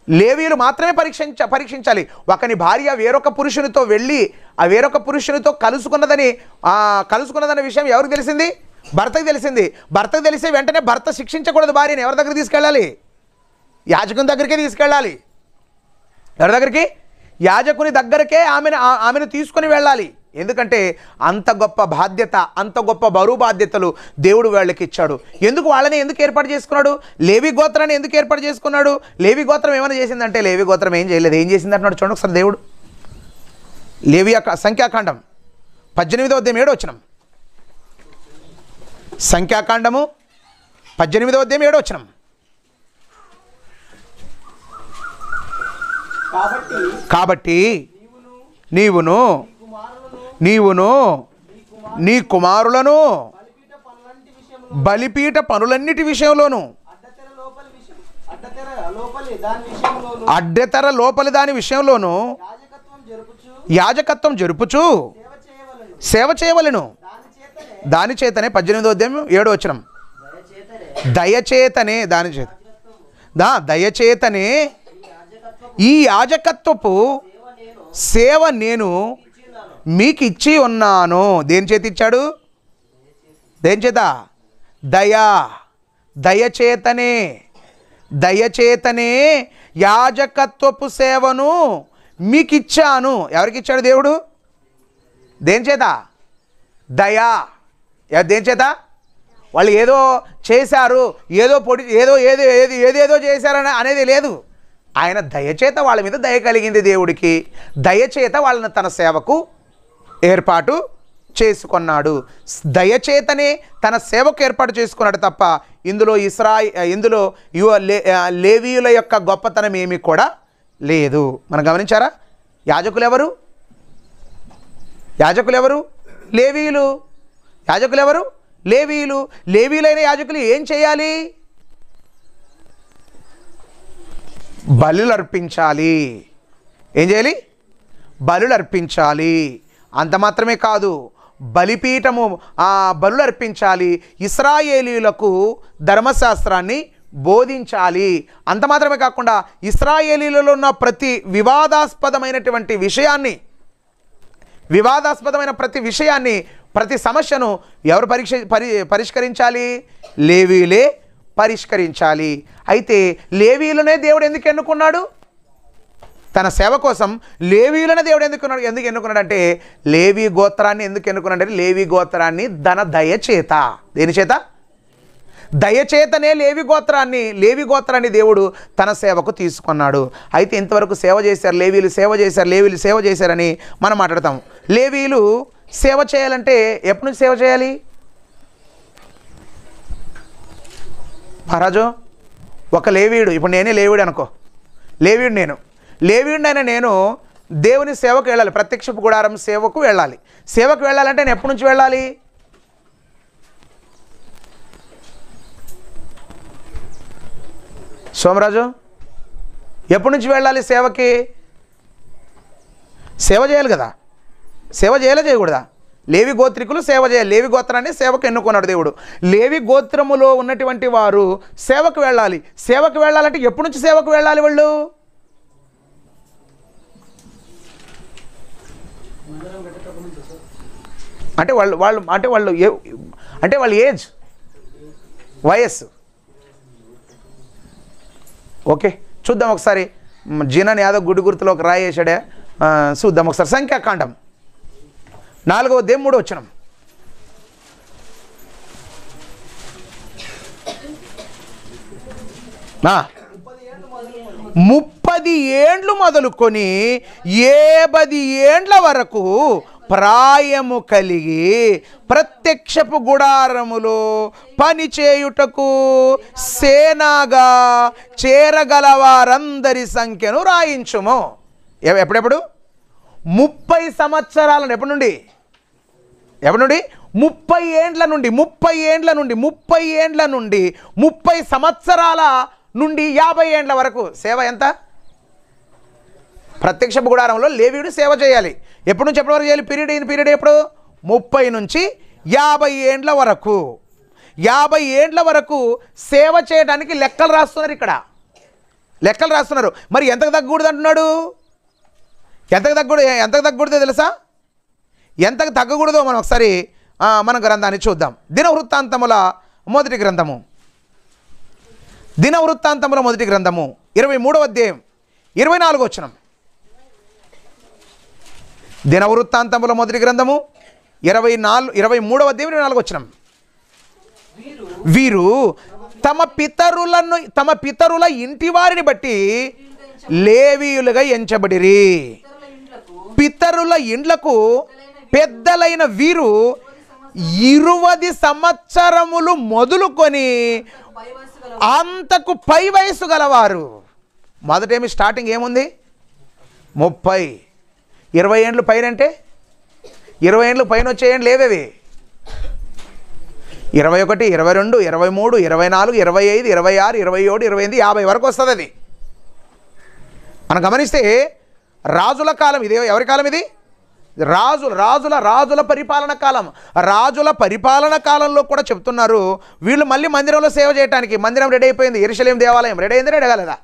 లేవీయులు మాత్రమే పరీక్షించాలి. ఒకని భార్య వేరొక పురుషునితో వెళ్ళి ఆ వేరొక పురుషునితో కలుసుకున్నదన్న విషయం ఎవరికి తెలిసింది? భర్తకు తెలిసింది. భర్తకు తెలిసే వెంటనే భర్త శిక్షించకూడదు భార్యని. ఎవరి దగ్గర తీసుకెళ్ళాలి? యాజకుని దగ్గరికే తీసుకెళ్ళాలి. ఎవరి దగ్గరికి? యాజకుని దగ్గరకే ఆమెను తీసుకొని వెళ్ళాలి. ఎందుకంటే అంత గొప్ప బాధ్యత, అంత గొప్ప బరువు బాధ్యతలు దేవుడు వాళ్ళకి ఇచ్చాడు. వాళ్ళని ఎందుకు ఏర్పాటు చేసుకున్నాడు? లేవి గోత్రాన్ని ఎందుకు ఏర్పాటు చేసుకున్నాడు? లేవి గోత్రం ఏమైనా చేసిందంటే లేవి గోత్రం ఏం చేయలేదు. ఏం చేసింది అంటున్నాడు చూడండి ఒకసారి దేవుడు. లేవి సంఖ్యాకాండం 18వ అధ్యాయం 7వ వచనం. సంఖ్యాకాండము 18వ అధ్యాయం 7వ వచనం. కాబట్టి నీవును నీ కుమారులను బలిపీఠ పనులన్నిటి విషయంలోను, అడ్డతెర లోపలి దాని విషయంలోను యాజకత్వం జరుపుచు సేవ చేయవలెను. దాని చేతనే 18వ అధ్యాయం 7వ వచనం, దయచేతనే దయచేతనే ఈ యాజకత్వపు సేవ నేను మీకు ఇచ్చి ఉన్నాను. దేని చేత ఇచ్చాడు? దేని చేత? దయచేతనే యాజకత్వపు సేవను మీకు ఇచ్చాను. ఎవరికి ఇచ్చాడు దేవుడు? దేని చేత? దేని చేత? వాళ్ళు ఏదో చేశారు, ఏదేదో చేశారని అనేది లేదు. ఆయన దయచేత వాళ్ళ మీద దయ కలిగింది దేవుడికి. దయచేత వాళ్ళని తన సేవకు ఏర్పాటు చేసుకున్నాడు. దయచేతనే తన సేవకు ఏర్పాటు చేసుకున్నాడు తప్ప ఇందులో లేవీయుల యొక్క గొప్పతనం ఏమీ కూడా లేదు. మనం గమనించారా? యాజకులు ఎవరు? లేవీయులు. యాజకులు ఎవరు? లేవీయులు. లేవీయులైన యాజకులు ఏం చేయాలి? బలులు అర్పించాలి. ఏం చేయాలి? బలులు అర్పించాలి. అంత మాత్రమే కాదు, బలులు అర్పించాలి. ఇశ్రాయేలీయులకు ధర్మశాస్త్రాన్ని బోధించాలి. అంత మాత్రమే కాకుండా ఇశ్రాయేలీలలో ఉన్న వివాదాస్పదమైన ప్రతి విషయాన్ని ప్రతి సమస్యను ఎవరు పరిష్కరించాలి? లేవీయులే పరిష్కరించాలి. అయితే లేవీయులనే దేవుడు ఎందుకు ఎన్నుకున్నాడు? తన సేవ కోసం లేవీయులనే దేవుడు ఎందుకు ఎన్నుకున్నాడంటే లేవీ గోత్రాన్ని ఎందుకు ఎన్నుకున్నాడంటే లేవీ గోత్రాన్ని దయచేత. దేని చేత? దయచేతనే లేవీ గోత్రాన్ని దేవుడు తన సేవకు తీసుకున్నాడు. అయితే ఇంతవరకు లేవీయులు సేవ చేశారని మనం మాట్లాడతాం. లేవీయులు సేవ చేయాలంటే ఎప్పటి నుంచి సేవ చేయాలి? మహారాజు, ఒక లేవీయుడు, ఇప్పుడు నేనే లేవీయుడు అనుకో, లేవీయుడినైనా నేను దేవుని సేవకు వెళ్ళాలి, ప్రత్యక్షపు గుడారం సేవకు వెళ్ళాలి. సేవకు వెళ్ళాలంటే నేను ఎప్పటి నుంచి వెళ్ళాలి? సోమరాజు, ఎప్పటి నుంచి వెళ్ళాలి సేవకి? సేవ చేయాలి కదా. సేవ చేయకూడదా? లేవి గోత్రికులు సేవ చేయాలి. లేవి గోత్రాన్ని సేవకు ఎన్నుకున్నాడు దేవుడు. లేవి గోత్రములో ఉన్నటువంటి వారు సేవకు వెళ్ళాలి. సేవకు వెళ్ళాలంటే ఎప్పటి నుంచి సేవకు వెళ్ళాలి వాళ్ళు? అంటే వాళ్ళ ఏజ్, వయస్సు. ఓకే, చూద్దాం ఒకసారి. జీనాని యాదవ్ గుడి గుర్తులో ఒక రాయి వేసాడే, చూద్దాం ఒకసారి. సంఖ్యాకాండం 4వ అధ్యాయం 3వ వచనం. నా 30 ఏండ్లు మొదలుకొని 70 ఏండ్ల వరకు ప్రాయము కలిగి ప్రత్యక్షపు గుడారములో పనిచేయుటకు సేనాగా చేరగలవారందరి సంఖ్యను రాయించుము. ఎప్పుడెప్పుడు? 30 సంవత్సరాల ఎప్పటి నుండి? 30 ఏండ్ల నుండి 30 సంవత్సరాల నుండి 50 ఏండ్ల వరకు సేవ. ఎంత? ప్రత్యక్షపు గుడారంలో లేవీయుడు సేవ చేయాలి. ఎప్పటి నుంచి ఎప్పటి వరకు చేయాలి? పీరియడ్ ఎప్పుడు? 30 నుంచి 50 ఏండ్ల వరకు. 50 ఏండ్ల వరకు సేవ చేయడానికి లెక్కలు రాస్తున్నారు. ఇక్కడ లెక్కలు రాస్తున్నారు. మరి ఎంతకు తగ్గకూడదు అంటున్నాడు? ఎంతకు తగ్గకూడదో తెలుసా? ఎంతకు తగ్గకూడదో మనం ఒకసారి మన గ్రంథాన్ని చూద్దాం. దినవృత్తాంతముల మొదటి గ్రంథము 23వ అధ్యాయం 24వ వచనం. దినవృత్తాంతముల మొదటి గ్రంథము 23వ అధ్యాయం 24వ వచనం. వీరు తమ పితరుల ఇంటి వారిని బట్టి లేవీయులుగా ఎంచబడిరి. పితరుల ఇండ్లకు పెద్దలైన వీరు 20 సంవత్సరములు మొదలుకొని అంతకు పై వయసు గలవారు. మొదటేమి స్టార్టింగ్ ఏముంది? 30. 20 ఏండ్లు పైన అంటే 20 ఏండ్లు పైన వచ్చే ఏండ్లు ఏవేవి? 21, 22, 23, 24, 25, 26, 27, 28, 50 వరకు వస్తుంది. అది మనం గమనిస్తే రాజుల కాలం. ఇది ఎవరి కాలం? ఇది రాజుల పరిపాలన కాలం. రాజుల పరిపాలన కాలంలో కూడా చెప్తున్నారు వీళ్ళు మళ్ళీ మందిరంలో సేవ చేయడానికి. మందిరం రెడీ అయిపోయింది, యెరూషలేము దేవాలయం రెడీ అయింది, రెడీ కాలేదా?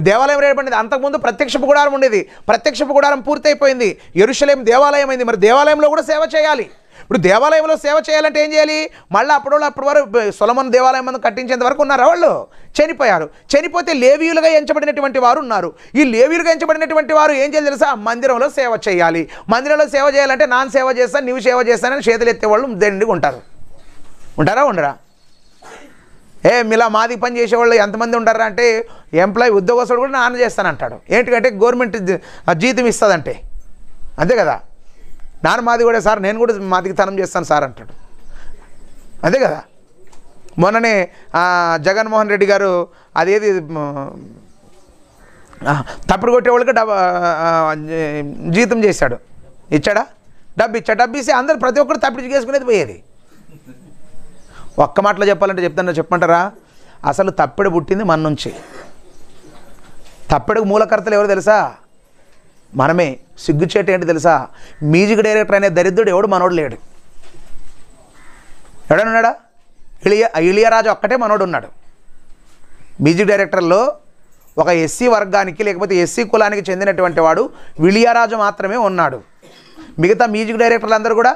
దేవాలయం రెడీ అయిపోయింది. అంతకుముందు ప్రత్యక్షపు గుడారం ఉండేది, ప్రత్యక్షపు గుడారం పూర్తయిపోయింది, యెరూషలేము దేవాలయం అయింది. మరి దేవాలయంలో కూడా సేవ చేయాలి. ఇప్పుడు దేవాలయంలో సేవ చేయాలంటే ఏం చేయాలి? మళ్ళీ అప్పటి వరకు సొలొమోను దేవాలయం మనం కట్టించేంత వరకు ఉన్నారా? వాళ్ళు చనిపోయారు. చనిపోతే లేవీయులుగా ఎంచబడినటువంటి వారు ఉన్నారు. ఈ లేవీయులుగా ఎంచబడినటువంటి వారు ఏం చేయాలి తెలుసా? మందిరంలో సేవ చేయాలి. మందిరంలో సేవ చేయాలంటే నాన్న సేవ చేస్తాను, నీవు సేవ చేస్తానని చేతులు ఎత్తేవాళ్ళు దండిగా ఉంటారా? ఉండరా? మీలా మాది పని చేసేవాళ్ళు ఎంతమంది ఉంటారా అంటే ఎంప్లాయీ ఉద్యోగస్తుడు కూడా నాన్న చేస్తానంటాడు. ఏంటికంటే గవర్నమెంట్ జీతం ఇస్తుందంటే, అంతే కదా. నాన్న మాది కూడా సార్, నేను కూడా మాదికి తనం చేస్తాను సార్ అంటాడు, అంతే కదా. మొన్ననే జగన్మోహన్ రెడ్డి గారు అదేది తప్పుడు కొట్టేవాళ్ళకి జీతం చేశాడు, ఇచ్చాడా? డబ్బు ఇస్తే అందరు ప్రతి ఒక్కరు తప్పుడు చేసుకునేది పోయేది. ఒక్క మాటలో చెప్పాలంటే చెప్పమంటారా? అసలు తప్పెడు పుట్టింది మన నుంచి. తప్పెడుకు మూలకర్తలు ఎవరు తెలుసా? మనమే. సిగ్గుచేట ఏంటి తెలుసా? మ్యూజిక్ డైరెక్టర్ అనే దరిద్రుడు ఎవడు మనోడు లేడు. ఎవడన్నాడా? ఇళయరాజా ఒక్కటే మనోడు ఉన్నాడు. మ్యూజిక్ డైరెక్టర్లో ఒక ఎస్సీ వర్గానికి లేకపోతే ఎస్సీ కులానికి చెందినటువంటి వాడు ఇళయరాజా మాత్రమే ఉన్నాడు. మిగతా మ్యూజిక్ డైరెక్టర్లు అందరూ కూడా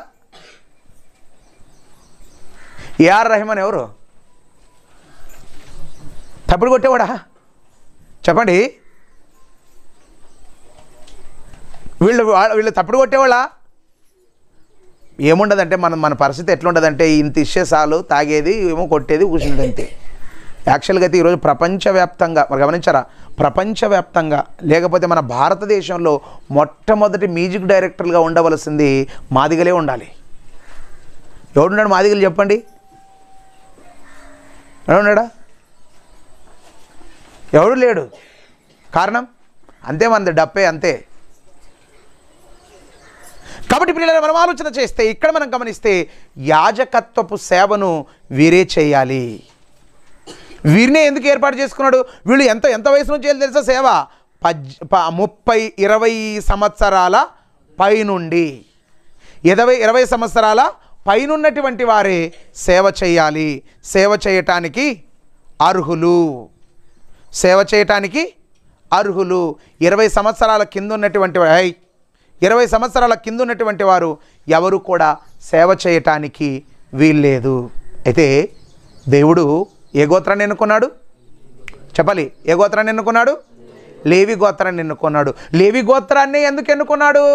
ఏఆర్ రెహమాన్ ఎవరు? తప్పుడు కొట్టేవాడా? చెప్పండి. వీళ్ళు తప్పుడు కొట్టేవాళ్ళ? ఏముండదంటే మన పరిస్థితి ఎట్లుండదంటే ఇంత ఇచ్చే సాలు తాగేది ఏమో కొట్టేది కూర్చుంది అంతే. యాక్చువల్గా అయితే ఈరోజు ప్రపంచవ్యాప్తంగా మరి గమనించారా? ప్రపంచవ్యాప్తంగా లేకపోతే మన భారతదేశంలో మొట్టమొదటి మ్యూజిక్ డైరెక్టర్గా ఉండవలసింది మాదిగలే ఉండాలి. ఎవడున్నాడు మాదిగలు చెప్పండి? ఎవడున్నాడా? ఎవడు లేడు. కారణం అంతే, మనది డప్పే అంతే. కాబట్టి పిల్లలు మనం ఆలోచన చేస్తే ఇక్కడ మనం గమనిస్తే యాజకత్వపు సేవను వీరే చేయాలి. వీరినే ఎందుకు ఏర్పాటు చేసుకున్నాడు? వీళ్ళు ఎంత వయసు నుంచి చేయాలి తెలుసా సేవ? 30-20 సంవత్సరాల పైనుండి 20 సంవత్సరాల పైనున్నటువంటి వారే సేవ చేయాలి. సేవ చేయటానికి అర్హులు. 20 సంవత్సరాల కింద ఉన్నటువంటి 20 సంవత్సరాల కింద ఉన్నటువంటి వారు ఎవరు కూడా సేవ చేయటానికి వీల్లేదు. అయితే దేవుడు ఏ గోత్రాన్ని ఎన్నుకున్నాడు చెప్పాలి? ఏ గోత్రాన్ని ఎన్నుకున్నాడు? లేవి గోత్రాన్ని ఎన్నుకున్నాడు. లేవి గోత్రాన్ని ఎందుకు ఎన్నుకున్నాడు?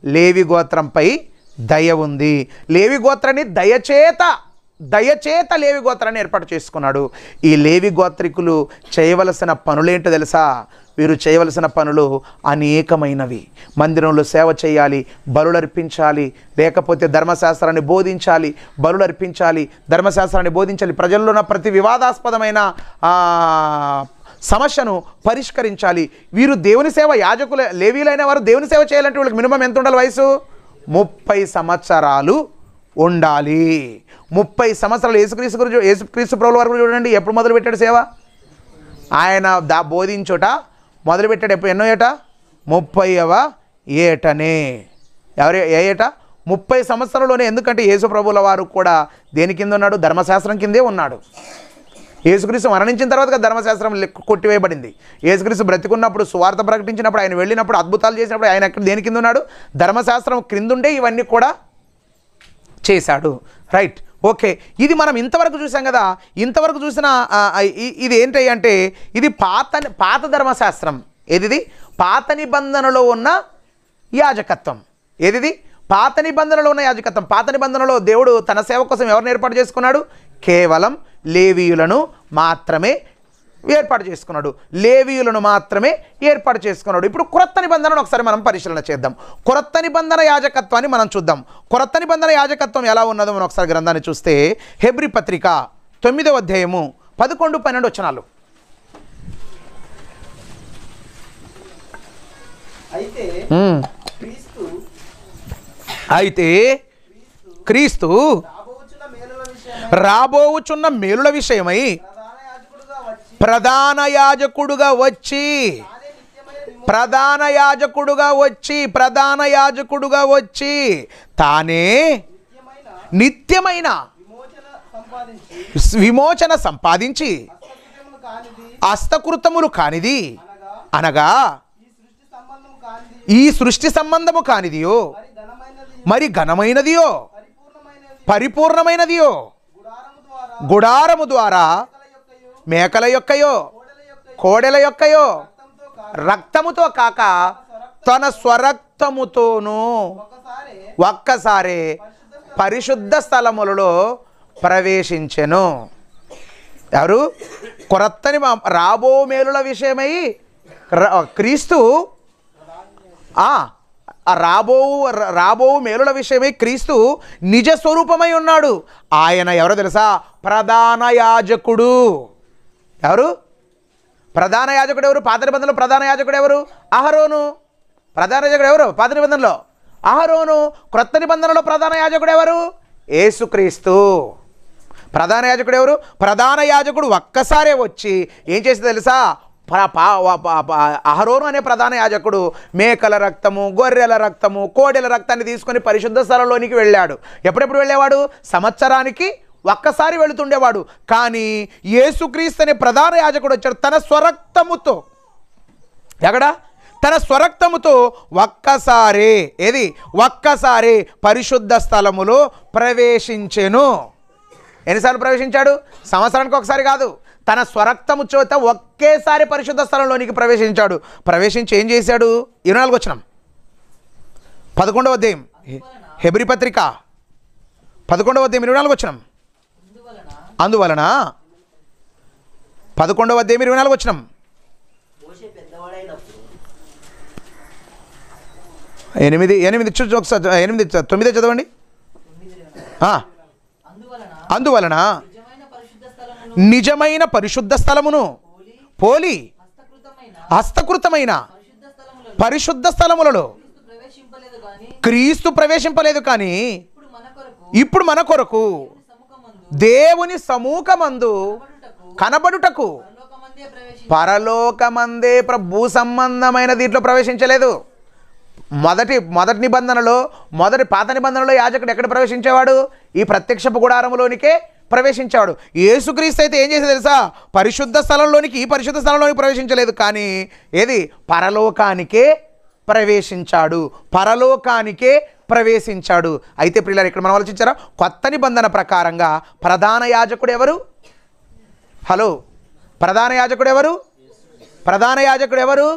లేవి గోత్రంపై దయ ఉంది. లేవి గోత్రాన్ని దయచేత లేవి గోత్రాన్ని ఏర్పాటు చేసుకున్నాడు. ఈ లేవి గోత్రికులు చేయవలసిన పనులేంటో తెలుసా? వీరు చేయవలసిన పనులు అనేకమైనవి. మందిరంలో సేవ చేయాలి, బలులు అర్పించాలి, లేకపోతే ధర్మశాస్త్రాన్ని బోధించాలి, బలులు అర్పించాలి, ధర్మశాస్త్రాన్ని బోధించాలి, ప్రజల్లో ఉన్న ప్రతి వివాదాస్పదమైన సమస్యను పరిష్కరించాలి. వీరు దేవుని సేవ, యాజకుల లేవీలైన వారు దేవుని సేవ చేయాలంటే వీళ్ళకి మినిమం ఎంత ఉండాలి? వయసు 30 సంవత్సరాలు ఉండాలి. 30 సంవత్సరాలు. యేసుక్రీస్తు ప్రభువుల వారు చూడండి, ఎప్పుడు మొదలుపెట్టాడు సేవ? ఆయన బోధించుట మొదలుపెట్టాడు ఎప్పుడు? ఎన్నో ఏట? 30వ ఏటనే. ఏ ఏట? 30 సంవత్సరంలోనే. ఎందుకంటే యేసు ప్రభువుల వారు కూడా దేని కింద ఉన్నాడు? ధర్మశాస్త్రం కిందే ఉన్నాడు. యేసుక్రీస్తు మరణించిన తర్వాత ధర్మశాస్త్రం కొట్టివేయబడింది. యేసుక్రీస్తు బ్రతికున్నప్పుడు, సువార్త ప్రకటించినప్పుడు, ఆయన వెళ్ళినప్పుడు, అద్భుతాలు చేసినప్పుడు ఆయన దేని కింద ఉన్నాడు? ధర్మశాస్త్రం క్రిందుండే ఇవన్నీ కూడా చేశాడు. Right, okay. ఇది మనం ఇంతవరకు చూసాం కదా. ఇంతవరకు చూసిన ఇది ఏంటి అంటే ఇది పాత ధర్మశాస్త్రం. ఏది? పాత నిబంధనలో ఉన్న యాజకత్వం. ఏది? పాత నిబంధనలో ఉన్న యాజకత్వం. పాత నిబంధనలో దేవుడు తన సేవ కోసం ఎవరిని ఏర్పాటు చేసుకున్నాడు? కేవలం లేవీయులను మాత్రమే ఏర్పాటు చేసుకున్నాడు. లేవీయులను మాత్రమే ఏర్పాటు చేసుకున్నాడు. ఇప్పుడు క్రొత్త నిబంధనను ఒకసారి మనం పరిశీలన చేద్దాం. క్రొత్త నిబంధన యాజకత్వాన్ని మనం చూద్దాం. క్రొత్త నిబంధన యాజకత్వం ఎలా ఉన్నదో మనం ఒకసారి గ్రంథాన్ని చూస్తే హెబ్రీ పత్రిక 9వ అధ్యాయము 11-12 వచనాలు. అయితే క్రీస్తు రాబోవుచున్న మేలుల విషయమై ప్రధాన యాజకుడుగా వచ్చి ప్రధాన యాజకుడుగా వచ్చి తానే నిత్యమైన విమోచన సంపాదించి హస్తకృతములు కానిది అనగా ఈ సృష్టి సంబంధము కానిదియో మరి ఘనమైనదియో పరిపూర్ణమైనదియో గుడారము ద్వారా మేకల యొక్కయో కోడెల యొక్కయో రక్తముతో కాక తన స్వరక్తముతోనూ ఒక్కసారి పరిశుద్ధ స్థలములలో ప్రవేశించెను. ఎవరు? కొరత్తని రాబో మేలుల విషయమై క్రీస్తు రాబో మేలుల విషయమై క్రీస్తు నిజ స్వరూపమై ఉన్నాడు. ఆయన ఎవరో తెలుసా? ప్రధాన యాజకుడు. ఎవరు ప్రధాన యాజకుడు? ఎవరు? పాత నిబంధనలో ప్రధాన యాజకుడు ఎవరు? అహరోను. ప్రధాన యాజకుడు ఎవరు? పాత నిబంధనలో అహరోను. క్రొత్త నిబంధనలో ప్రధాన యాజకుడు ఎవరు? యేసుక్రీస్తు. ప్రధాన యాజకుడు ఎవరు? ప్రధాన యాజకుడు ఒక్కసారే వచ్చి ఏం చేసింది తెలుసా? అహరోను అనే ప్రధాన యాజకుడు మేకల రక్తము, గొర్రెల రక్తము, కోడెల రక్తాన్ని తీసుకొని పరిశుద్ధ స్థలంలోనికి వెళ్ళాడు. ఎప్పుడెప్పుడు వెళ్ళేవాడు? సంవత్సరానికి ఒక్కసారి వెళుతుండేవాడు. కానీ యేసుక్రీస్తు అనే ప్రధాన యాజకుడు వచ్చాడు తన స్వరక్తముతో. ఎక్కడ? తన స్వరక్తముతో ఒక్కసారి ఒక్కసారి పరిశుద్ధ స్థలములో ప్రవేశించెను. ఎన్నిసార్లు ప్రవేశించాడు? సంవత్సరానికి ఒకసారి కాదు, తన స్వరక్తము చేత ఒకేసారి పరిశుద్ధ స్థలంలోనికి ప్రవేశించాడు. ప్రవేశించి ఏం చేశాడు? 24 వచనం 11వ అధ్యాయం హెబ్రీ పత్రిక 11వ అధ్యాయం 24 వచనం. అందువలన 11వ అధ్యాయం 24 వచనం. 9 చదవండి. అందువలన నిజమైన పరిశుద్ధ స్థలమును పోలి హస్తకృతమైన పరిశుద్ధ స్థలములలో క్రీస్తు ప్రవేశింపలేదు. కానీ ఇప్పుడు మన కొరకు దేవుని సముఖమందు కనబడుటకు పరలోకమందే భూ సంబంధమైన దీంట్లో ప్రవేశించలేదు. మొదటి నిబంధనలో పాత నిబంధనలో యాజకుడు ఎక్కడ ప్రవేశించేవాడు? ఈ ప్రత్యక్షపు గుడారములోనికే ప్రవేశించాడు. యేసుక్రీస్తు అయితే ఏం చేసేది తెలుసా? పరిశుద్ధ స్థలంలోనికి, ఈ పరిశుద్ధ స్థలంలోనికి ప్రవేశించలేదు. కానీ పరలోకానికే ప్రవేశించాడు. అయితే ప్రియులారా, ఇక్కడ మనం ఆలోచించారా? కొత్త నిబంధన ప్రకారంగా ప్రధాన యాజకుడు ఎవరు? హలో, ప్రధాన యాజకుడు ఎవరు? ప్రధాన యాజకుడు ఎవరు?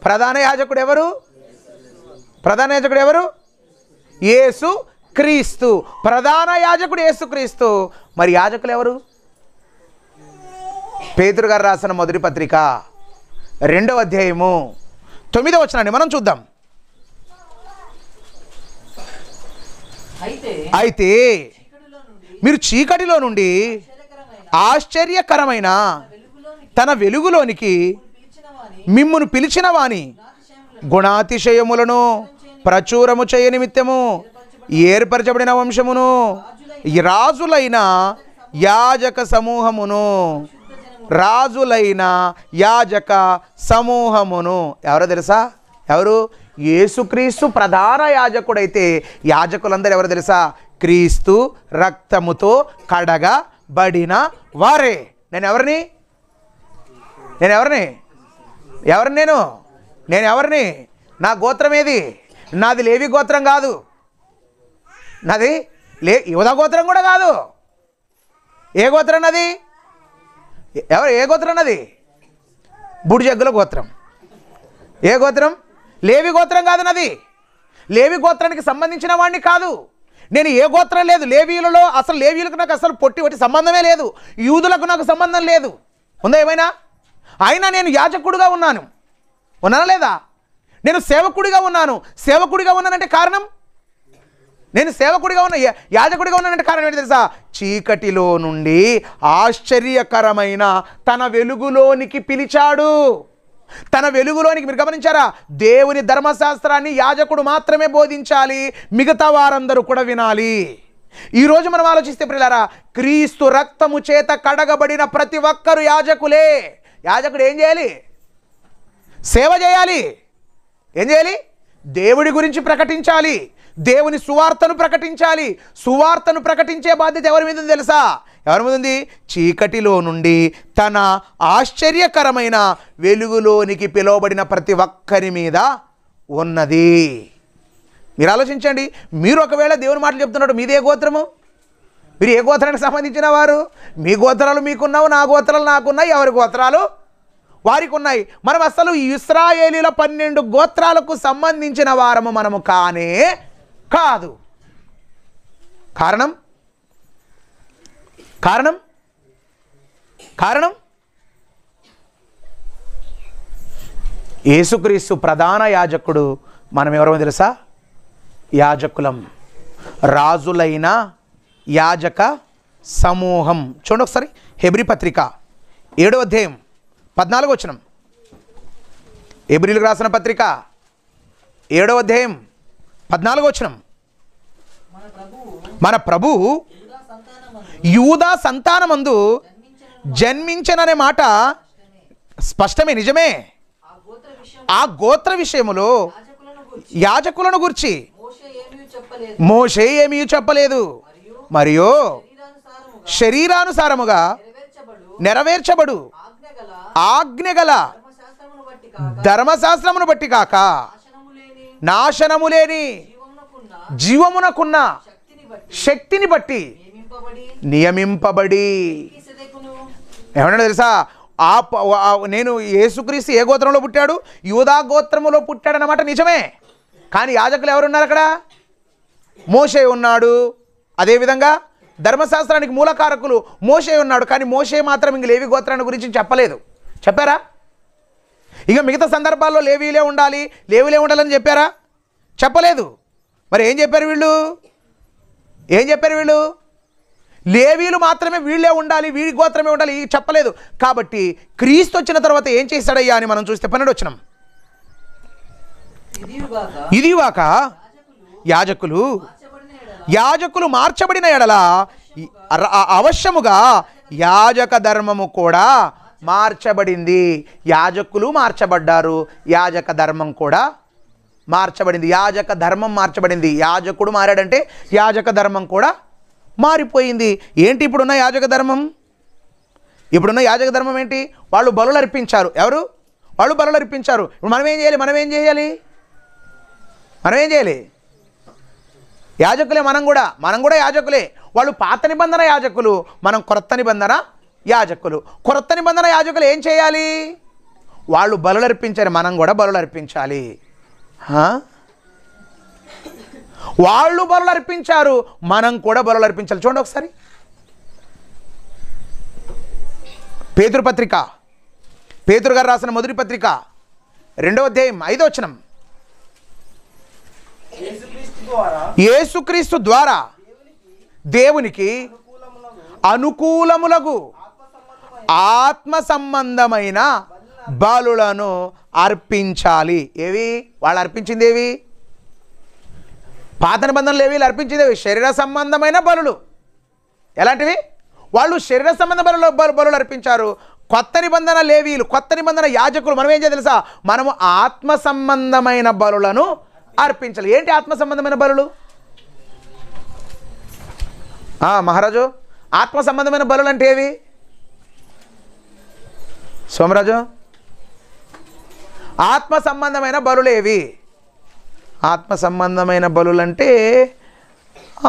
ప్రధాన యాజకుడు ఎవరు? ప్రధాన యాజకుడు ఎవరు? యేసు క్రీస్తు. ప్రధాన యాజకుడు యేసుక్రీస్తు. మరి యాజకులు ఎవరు? పేతురు గారు రాసిన మొదటి పత్రిక 2వ అధ్యాయము 9వ వచనాన్ని మనం చూద్దాం. అయితే మీరు చీకటిలో నుండి ఆశ్చర్యకరమైన తన వెలుగులోనికి మిమ్మును పిలిచిన వాని గుణాతిశయములను ప్రచురము చేయ నిమిత్తము ఏర్పరచబడిన వంశమును, రాజులైన యాజక సమూహమును. ఎవరో తెలుసా? ఎవరు? యేసుక్రీస్తు ప్రధాన యాజకుడైతే యాజకులందరూ ఎవరు తెలుసా? క్రీస్తు రక్తముతో కడగబడిన వారే. నేను ఎవరిని? నా గోత్రం ఏది? నాది లేవి గోత్రం కాదు, నాది యూదా గోత్రం కూడా కాదు. ఏ గోత్రం నాది? ఏ గోత్రం నాది? బుడిజగ్గుల గోత్రం. ఏ గోత్రం? లేవి గోత్రం కాదు నాది. లేవి గోత్రానికి సంబంధించిన వాడిని కాదు నేను. ఏ గోత్రం లేదు లేవీయులలో. అసలు లేవీయులకు నాకు అసలు పొట్టి సంబంధమే లేదు. యూదులకు నాకు సంబంధం లేదు. ఉందా ఏమైనా? అయినా నేను యాజకుడుగా ఉన్నానా లేదా? నేను సేవకుడిగా ఉన్నానంటే కారణం, నేను సేవకుడిగా ఉన్న యాజకుడిగా ఉన్నానంటే కారణం ఏంటి తెలుసా? చీకటిలో నుండి ఆశ్చర్యకరమైన తన వెలుగులోనికి పిలిచాడు. తన వెలుగులోనికి. మీరు గమనించారా? దేవుని ధర్మశాస్త్రాన్ని యాజకుడు మాత్రమే బోధించాలి, మిగతా వారందరూ కూడా వినాలి. ఈరోజు మనం ఆలోచిస్తే ప్రియులారా, క్రీస్తు రక్తము చేత కడగబడిన ప్రతి ఒక్కరు యాజకులే. యాజకుడు ఏం చేయాలి? సేవ చేయాలి. ఏం చేయాలి? దేవుడి గురించి ప్రకటించాలి, దేవుని సువార్తను ప్రకటించాలి. సువార్తను ప్రకటించే బాధ్యత ఎవరి మీద ఉంది తెలుసా? ఎవరి మీద ఉంది? చీకటిలో నుండి తన ఆశ్చర్యకరమైన వెలుగులోనికి పిలువబడిన ప్రతి ఒక్కరి మీద ఉన్నది. మీరు ఆలోచించండి. మీరు ఒకవేళ దేవుని మాటలు చెప్తున్నాడు, మీదే గోత్రము, మీరు ఏ గోత్రానికి సంబంధించిన వారు? మీ గోత్రాలు మీకున్నావు, నా గోత్రాలు నాకున్నాయి, ఎవరి గోత్రాలు వారికి ఉన్నాయి. మనం అసలు ఇశ్రాయేలీల 12 గోత్రాలకు సంబంధించిన వారము మనము కానే కాదు. కారణం కారణం కారణం యేసుక్రీస్తు ప్రధాన యాజకుడు, మనం ఎవరో తెలుసా? యాజకులం, రాజులైన యాజక సమూహం. చూడండి ఒకసారి హెబ్రీ పత్రిక 7వ అధ్యాయం 14వ వచనం. హెబ్రీలకు రాసిన పత్రిక 7వ అధ్యాయం 14వ వచనం. మన ప్రభువు యూదా సంతానమందు జన్మించననే మాట స్పష్టమే, నిజమే. ఆ గోత్ర విషయములో యాజకులను గురించి మోషే ఏమీ చెప్పలేదు, మరియు శరీరానుసారముగా నెరవేర్చబడు ఆజ్ఞగల ధర్మశాస్త్రమును బట్టి కాక నాశనము లేని జీవమునకున్న శక్తిని బట్టి నియమింపబడి. ఏమన్నా తెలుసా? నేను యేసుక్రీస్తు ఏ గోత్రంలో పుట్టాడు? యూదా గోత్రములో పుట్టాడన్నమాట నిజమే. కానీ యాజకులు ఎవరున్నారు అక్కడ? మోషే ఉన్నాడు. అదేవిధంగా ధర్మశాస్త్రానికి మూలకారకులు మోషే ఉన్నాడు. కానీ మోషే మాత్రం ఇంక లేవి గోత్రాన్ని గురించి చెప్పలేదు. చెప్పారా? ఇక మిగతా సందర్భాల్లో లేవీలే ఉండాలని చెప్పారా? చెప్పలేదు. మరి ఏం చెప్పారు వీళ్ళు? లేవీలు మాత్రమే వీళ్ళే ఉండాలి, వీడి గోత్రమే ఉండాలి చెప్పలేదు. కాబట్టి క్రీస్తు వచ్చిన తర్వాత ఏం చేశాడయ్యా అని మనం చూస్తే 12వ వచనం. ఇదివాక యాజకులు మార్చబడిన ఎడల అవశ్యముగా యాజక ధర్మము కూడా మార్చబడింది. యాజకులు మార్చబడ్డారు, యాజక ధర్మం కూడా మార్చబడింది. యాజక ధర్మం మార్చబడింది. యాజకుడు మారాడంటే యాజక ధర్మం కూడా మారిపోయింది. ఏంటి ఇప్పుడున్న యాజక ధర్మం? ఇప్పుడున్న యాజక ధర్మం ఏంటి? వాళ్ళు బలులు అర్పించారు. ఎవరు? వాళ్ళు బలులు అర్పించారు. ఇప్పుడు మనం ఏం చేయాలి? యాజకులే. మనం కూడా యాజకులే. వాళ్ళు పాత నిబంధన యాజకులు, మనం క్రొత్త నిబంధన యాజకులు. క్రొత్త నిబంధన యాజకులు ఏం చేయాలి? వాళ్ళు బలులు అర్పించారు, మనం కూడా బలులు అర్పించాలి. వాళ్ళు బలులు అర్పించారు, మనం కూడా బలులు అర్పించాలి. చూడండి ఒకసారి పేతురు గారు రాసిన మొదటి పత్రిక 2వ అధ్యాయం 5వ వచనం. యేసుక్రీస్తు ద్వారా దేవునికి అనుకూలములగు ఆత్మ సంబంధమైన బలులను అర్పించాలి. ఏవి వాళ్ళు అర్పించింది? ఏవి? పాత నిబంధనలు ఏవి అర్పించేవి? శరీర సంబంధమైన బలులు. ఎలాంటివి? వాళ్ళు శరీర సంబంధ బలులు అర్పించారు. కొత్త నిబంధన లేవీలు, కొత్త నిబంధన యాజకులు మనం ఏం చేయాలి తెలుసా? మనము ఆత్మ సంబంధమైన బలులను అర్పించాలి. ఏంటి ఆత్మ సంబంధమైన బలులు? మహారాజు, ఆత్మ సంబంధమైన బలులు అంటే ఏవి? సోమరాజు, ఆత్మ సంబంధమైన బలులేవి? ఆత్మ సంబంధమైన బలులంటే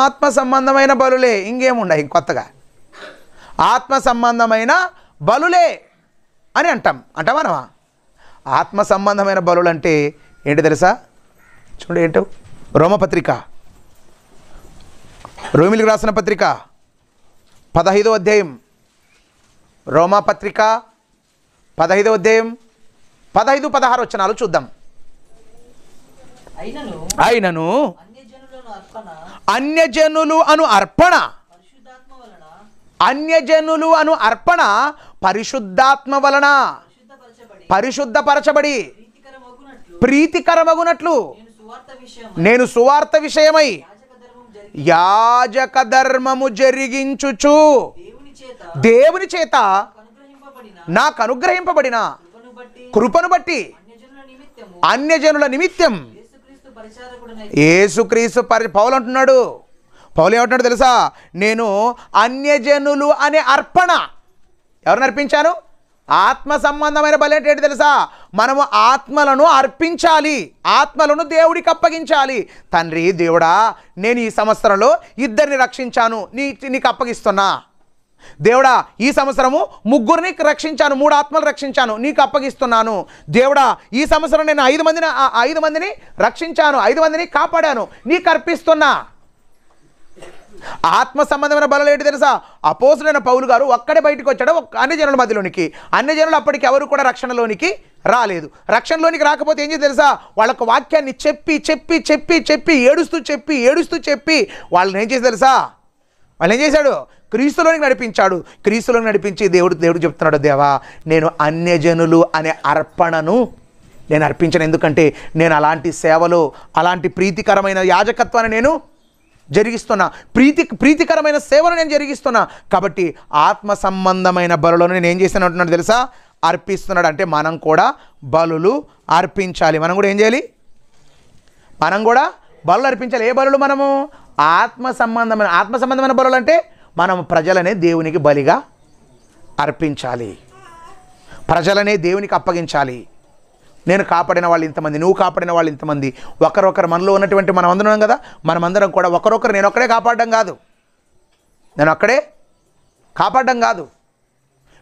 ఆత్మ సంబంధమైన బలులే, ఇంకేముండయి కొత్తగా. ఆత్మ సంబంధమైన బలులే అని అంటామా? ఆత్మ సంబంధమైన బలులు అంటే ఏంటి తెలుసా? చూడండి ఏంటో. రోమిలికి రాసిన పత్రిక 15వ అధ్యాయం. రోమాపత్రిక 15వ అధ్యాయం 15-16 వచనాలు చూద్దాం. అయినను అన్యజనులు అను అర్పణ పరిశుద్ధాత్మ వలన పరిశుద్ధపరచబడి ప్రీతికరమగునట్లు నేను సువార్త విషయమై యాజక ధర్మము జరిగించుచు దేవుని చేత నాకు అనుగ్రహింపబడిన కృపను బట్టి అన్యజనుల నిమిత్తం యేసుక్రీస్తు పౌలు అంటున్నాడు. పౌలు ఏమంటున్నాడు తెలుసా? నేను అన్యజనులు అనే అర్పణ ఎవరిని అర్పించాను? ఆత్మ సంబంధమైన బలి అంటే ఏంటి తెలుసా? మనము ఆత్మలను అర్పించాలి, ఆత్మలను దేవుడికి అప్పగించాలి. తండ్రి దేవుడా, నేను ఈ సంవత్సరంలో 2 రక్షించాను, నీకు అప్పగిస్తున్నా. దేవుడా, ఈ సంవత్సరము 3 రక్షించాను, 3 ఆత్మలు రక్షించాను, నీకు అప్పగిస్తున్నాను. దేవుడా, ఈ సంవత్సరం నేను 5 మందిని రక్షించాను, 5 మందిని కాపాడాను, నీకు అర్పిస్తున్నా. ఆత్మ సంబంధమైన బలులు ఏంటి తెలుసా? అపోస్తులైన పౌలు గారు ఒక్కడే బయటకు వచ్చాడు అన్యజనుల మధ్యలోనికి. అన్యజనులు అప్పటికి ఎవరు కూడా రక్షణలోనికి రాలేదు. రక్షణలోనికి రాకపోతే ఏం చేసి తెలుసా? వాళ్ళకు వాక్యాన్ని చెప్పి చెప్పి చెప్పి చెప్పి ఏడుస్తూ చెప్పి వాళ్ళని ఏం చేసి తెలుసా? వాళ్ళు ఏం చేశాడు? క్రీస్తులోనికి నడిపించాడు. క్రీస్తులోనికి నడిపించి దేవుడు చెప్తున్నాడు, దేవా, నేను అన్యజనులు అనే అర్పణను నేను అర్పించను. ఎందుకంటే నేను అలాంటి సేవలు, అలాంటి ప్రీతికరమైన యాజకత్వాన్ని నేను జరిగిస్తున్నా, ప్రీతికరమైన సేవను నేను జరిగిస్తున్నా. కాబట్టి ఆత్మ సంబంధమైన బలులను నేను ఏం చేస్తాను అంటున్నాడు తెలుసా? అర్పిస్తున్నాడు. అంటే మనం కూడా బలులు అర్పించాలి. మనం కూడా ఏం చేయాలి? మనం కూడా బలులు అర్పించాలి. ఏ బలులు? మనము ఆత్మ సంబంధమైన బలులు అంటే మనం ప్రజలనే దేవునికి బలిగా అర్పించాలి, ప్రజలనే దేవునికి అప్పగించాలి. నేను కాపాడిన వాళ్ళు ఇంతమంది, నువ్వు కాపాడిన వాళ్ళు ఇంతమంది, ఒకరొకరు మనలో ఉన్నటువంటి మనం అందరం కదా, మనమందరం కూడా ఒకరొకరు. నేను ఒక్కడే కాపాడడం కాదు,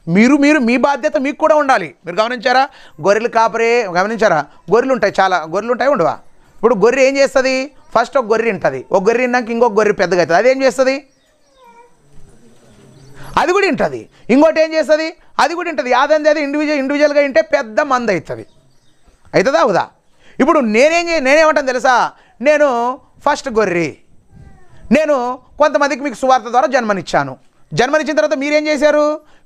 మీరు మీ బాధ్యత మీకు కూడా ఉండాలి. మీరు గమనించారా? గొర్రెలు కాపరే గమనించారా? గొర్రెలు ఉంటాయి, చాలా గొర్రెలు ఉంటాయి, ఉండవా? ఇప్పుడు గొర్రె ఏం చేస్తుంది? ఫస్ట్ ఒక గొర్రె ఉంటుంది, ఒక గొర్రె విన్నాక ఇంకొక గొర్రె పెద్దగా అవుతుంది. అదేం చేస్తుంది? అది కూడా ఉంటుంది. ఇంకోటి ఏం చేస్తుంది? అది కూడా ఉంటుంది. అదే ఇండివిజువల్గా వింటే పెద్ద మంది అవుతుంది. అవుతుందా? అవుదా? ఇప్పుడు నేనేమంటాను తెలుసా? నేను ఫస్ట్ గొర్రె, నేను కొంతమందికి మీకు సువార్త ద్వారా జన్మనిచ్చిన తర్వాత మీరేం చేశారు?